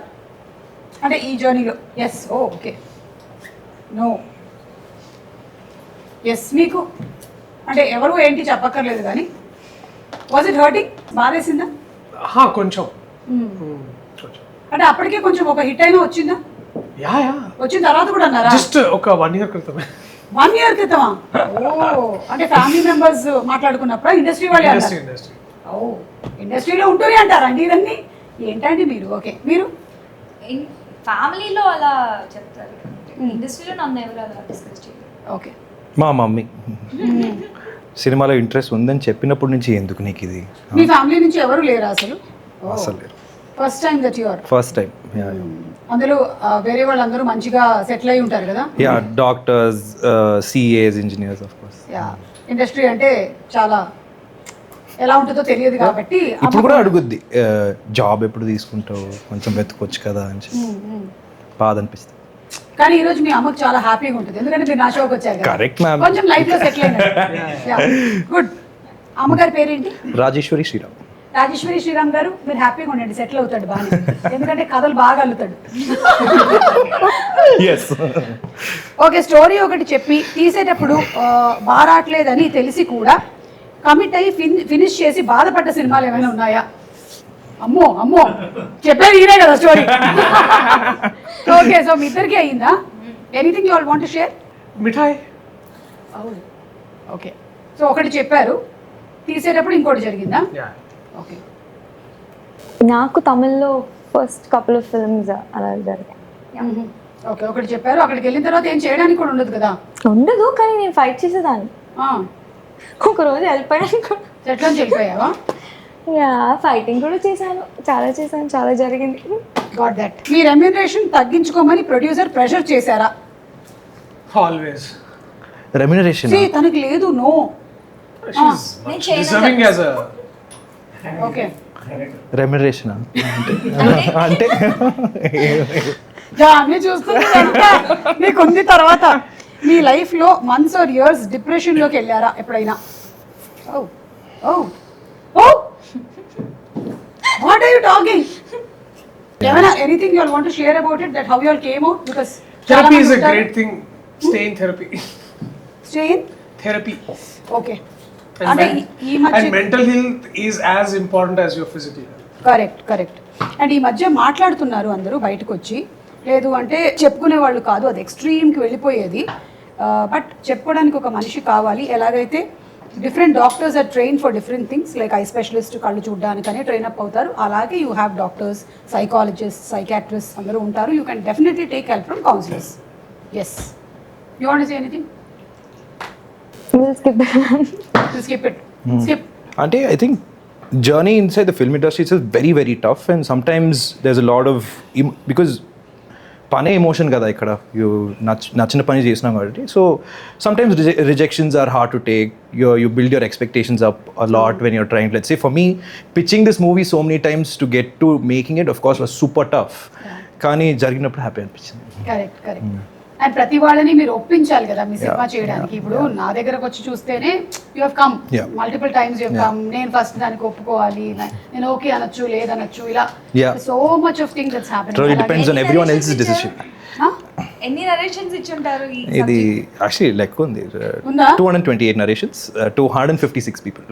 అంటే ఈ జర్నీలో. ఎస్. ఓకే. నో. ఎస్. మీకు అంటే ఎవరు ఏంటి చెప్పక్కర్లేదు కానీ వాజ్ ఇట్ హర్టింగ్? బాధేసిందా? కొంచెం. అంటే అప్పటికే కొంచెం ఒక హిట్ అయినా వచ్చిందా? యా వచ్చిన తర్వాత కూడా అన్నారా? జస్ట్ ఒక 1 year క్రితమే. 1 year క్రితమా? ఓ, అంటే ఫ్యామిలీ మెంబర్స్ మాట్లాడుకున్నప్పుడు ఇండస్ట్రీ వాళ్ళే అన్నారు. ఇండస్ట్రీ ఓ, ఇండస్ట్రీలో ఉంటూనే అంటారండి ఇవన్నీ. ఏంటండి మీరు? ఓకే, మీరు ఫ్యామిలీలో అలా చెప్తారు, ఇండస్ట్రీలో నన్ను ఎవరు అలా డిస్కస్ చేయలేదు. ఓకే. మా మమ్మీ సినిమాలో ఇంట్రెస్ట్ ఉందని చెప్పినప్పటి నుంచి ఎందుకు నీకు ఇది మీ ఫ్యామిలీ నుంచి ఎవరు లేరా అసలు? అసలు లేరు. First time that you are. First time. అందులో వేరే వాళ్ళందరూ మంచిగా సెటిల్ అయి ఉంటారు కదా. Yeah, doctors, CAs, engineers of course. Yeah, industry అంటే చాలా ఎలా ఉంటుందో తెలియదు కాబట్టి ఇప్పుడు కూడా అడుగుద్ది, జాబ్ ఎప్పుడు తీసుకుంటావు, కొంచెం వెతుకోవచ్చు కదా అని చెప్పి బాధ అనిపిస్తుంది. కానీ ఈ రోజు మీ అమ్మకి చాలా హ్యాపీగా ఉంటుంది, ఎందుకంటే మీరు నా షోకి వచ్చారు కదా. Correct ma'am. కొంచెం లైఫ్ లో సెటిల్ అయినారు. గుడ్. అమ్మగారి పేరేంటి? రాజేశ్వరి శ్రీరామ్. రాజేశ్వరి శ్రీరామ్ గారు, మీరు హ్యాపీగా ఉండండి, సెటిల్ అవుతాడు బాగా, ఎందుకంటే కథలు బాగా అల్లుతాడు. ఓకే, స్టోరీ ఒకటి చెప్పి తీసేటప్పుడు బారాట్లేదని తెలిసి కూడా కమిట్ అయ్యి ఫినిష్ చేసి బాధపడ్డ సినిమాలు ఏమైనా ఉన్నాయా? అమ్మో అమ్మో చెప్పేది ఈయనే కదా స్టోరీ. ఓకే, సో మీ ఇద్దరికి అయ్యిందా? Anything you all want to share? Mithai. Okay, so ఒకటి చెప్పారు, తీసేటప్పుడు ఇంకోటి జరిగిందా? Yeah. ఓకే, నాకు తమిళ్లో ఫస్ట్ కపుల్ ఆఫ్ ఫిల్మ్స్ అలా జరిగాయి. ఓకే, ఒకటి చెప్పారు, అక్కడికి వెళ్ళిన తర్వాత ఏం చేయడానికి కూడా ఉండదు కదా? ఉండదు, కానీ నేను ఫైట్ చేసేదాన్ని. ఒక రోజు వెళ్ళిపోయాను కూడా. ఎట్లా వెళ్ళిపోయావా? యా, ఫైటింగ్ కూడా చేశాను, చాలా జరిగింది. Got that. మీ రెమ్యూనరేషన్ తగ్గించుకోమని ప్రొడ్యూసర్ ప్రెషర్ చేశారా? Always. రెమ్యునరేషన్ See, తనకి లేదు, నో. She's నేను much చేయను deserving as a. Okay, remuneration అంటే అన్నీ చూస్తుంది నీకుంది. తర్వాత మీ లైఫ్లో మంత్స్ ఆర్ ఇయర్స్ డిప్రెషన్లోకి వెళ్ళారా ఎప్పుడైనా? Oh oh oh what are you talking? ఏమైనా anything you all want to share about it, that how you all came out? Because Therapy is a great thing. Stay in therapy. Stay in. Therapy. Okay, And, అంటే ఈ మధ్య and mental health is as important as your physical health. Correct. And ఈ మధ్య మాట్లాడుతున్నారు అందరూ బయటకు వచ్చి, లేదు అంటే చెప్పుకునే వాళ్ళు కాదు, అది ఎక్స్ట్రీమ్కి వెళ్ళిపోయేది. బట్ చెప్పుకోవడానికి ఒక మనిషి కావాలి. ఎలాగైతే different doctors are train for different things, like eye specialist కళ్ళు చూడడానికనే ట్రైన్ అప్ అవుతారు, అలాగే you have doctors, psychologist, psychiatrist అందరూ ఉంటారు. You can definitely take help from counsellors. Yes, you want to say anything? Skip it. అంటే I think journey inside the film industry is very very tough, and sometimes there's a lot of because పనే emotion కదా ఇక్కడ, నచ్చిన పని చేసినాం కాబట్టి. So sometimes rejections are hard to take. You build your expectations up a lot when you're trying. Let's say for me, pitching this movie so many times to get to making it of course was super tough, కానీ జరిగినప్పుడు happy అనిపించింది. Correct. And ప్రతి వాళ్ళని మీరు ఒప్పించాలి కదా మీ cinema చేయడానికి. ఇప్పుడు నా దగ్గరకు వచ్చి చూస్తేనే you have come multiple times, you have come. నేను ఫస్ట్ దానికి ఒప్పుకోవాలి, నేను ఓకే అనొచ్చు, లేదనొచ్చు, ఇలా so much of thing that's happening. It depends on everyone else's decision. ఎన్ని నరేషన్స్ ఇచ్చుంటారు ఈ ఇది యాక్చువల్లీ లెక్క ఉంది, ఉందా? 228 narrations, 256 people,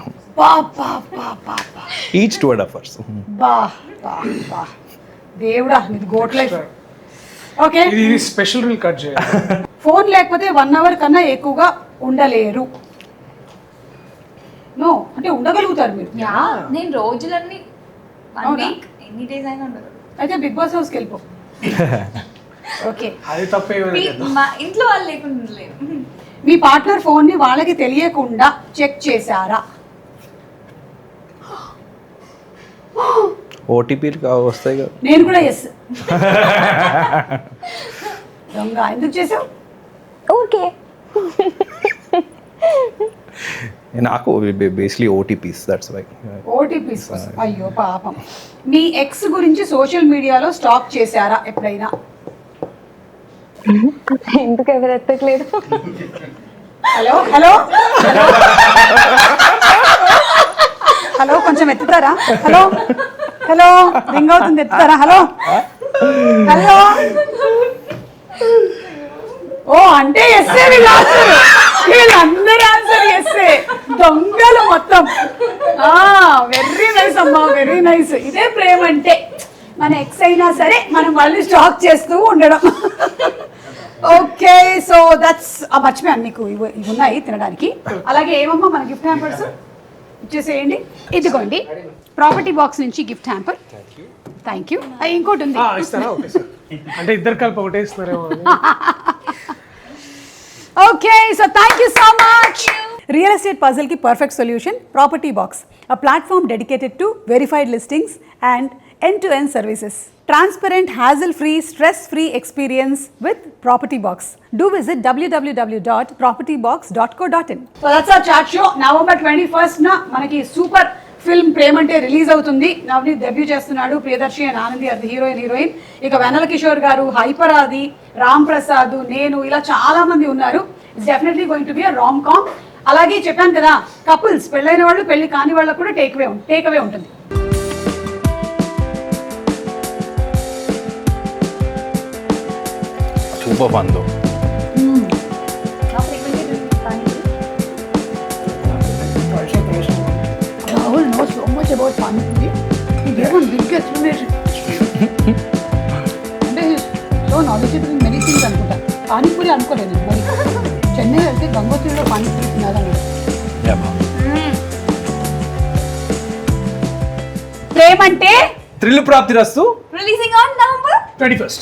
each 2.5 hours. బా దేవుడా, ఇది గోట్ లైఫ్. ఓకే, ఇది స్పెషల్ రీల్ కట్ చేయాలి. ఫోన్ లేకపోతే 1 hour కన్నా ఎక్కువగా ఉండలేరు. నో అంటే ఉండగలుగుతారు మీరు. యా, నేను రోజులన్నీ 1 week ఎన్ని డేస్ అయినా ఉండదు. అయితే బిగ్ బాస్ హౌస్కి వెళ్ళిపో. ఓకే, అది తప్పే మా ఇంట్లో వాళ్ళు లేకుండా ఉండలేరు. మీ పార్ట్నర్ ఫోన్ని వాళ్ళకి తెలియకుండా చెక్ చేశారా? ఓటీపీలు వస్తాయి కదా. నేను కూడా ఎస్. దొంగ ఎందుకు చేసావు? ఓకే, నాకు basically OTPs, that's why. OTPs. అయ్యో పాపం. మీ ఎక్స్ గురించి సోషల్ మీడియాలో స్టాక్ చేశారా ఎప్పుడైనా? ఎందుకు ఎవరు ఎత్తట్లేదు? హలో హలో హలో హలో, కొంచెం ఎత్తుతారా? హలో హలో, రింగ్ అవుతుంది, ఎత్తుతారా? Hello hello. ఓ అంటే ఎస్ఏ వీళ్ళందరూ ఆన్సర్ ఎస్ఏ, దొంగలు మొత్తం. వెరీ నైస్ అమ్మా, వెరీ నైస్. ఇదే ప్రేమ అంటే. మన ఎక్స్ అయినా సరే మనం మళ్ళీ స్టాక్ చేస్తూ ఉండడం. ఓకే, సో దట్స్ మర్చిపోయాను, మీకు ఇవి ఉన్నాయి తినడానికి. అలాగే ఏమమ్మా మన గిఫ్ట్ హ్యాంపర్స్ ఇచ్చేసేయండి. ఇదిగోండి, ప్రాపర్టీ బాక్స్ నుంచి గిఫ్ట్ హ్యాంపర్. Thank you. ఇంకోటి ఉంది, ఇస్తారా? ఓకే సార్, అంటే ఇద్దరు కలిపి ఒకటే ఇస్తున్నారేమో. Okay, so thank you so much. Real estate puzzle కి perfect solution property box, a platform dedicated to verified listings and end-to-end services. Transparent, hassle-free, stress-free experience with Property Box. Do visit www.propertybox.co.in. So that's our chat show. November 21st na manaki super film Premante release అవుతుంది. Navneet debut చేస్తున్నాడు, Priyadarshi and Anandi అది heroine. ఇక వెన్నెల కిషోర్ గారు, హైపరాది, రామ్ ప్రసాద్, నేను, ఇలా చాలా మంది ఉన్నారు. It's definitely going to be a rom com. అలాగే చెప్పాను కదా, కపుల్స్, పెళ్ళైన వాళ్ళు, పెళ్లి కాని వాళ్ళకు కూడా టేక్ అవే ఉంటుంది. Super fun though. Rahul knows so much about Pani Puri. He big explanation అంటే so knowledgeable in many things అనుకుంటా. పానీపూరి అనుకోలేదు మరి చెన్నై వెళ్తే గంగోత్రిలో పానీపూరి తినాలన్నాడు. ప్రేమ అంటే థ్రిల్ ప్రాప్తి రస్తు రిలీజింగ్ ఆన్ నవంబర్ 21st.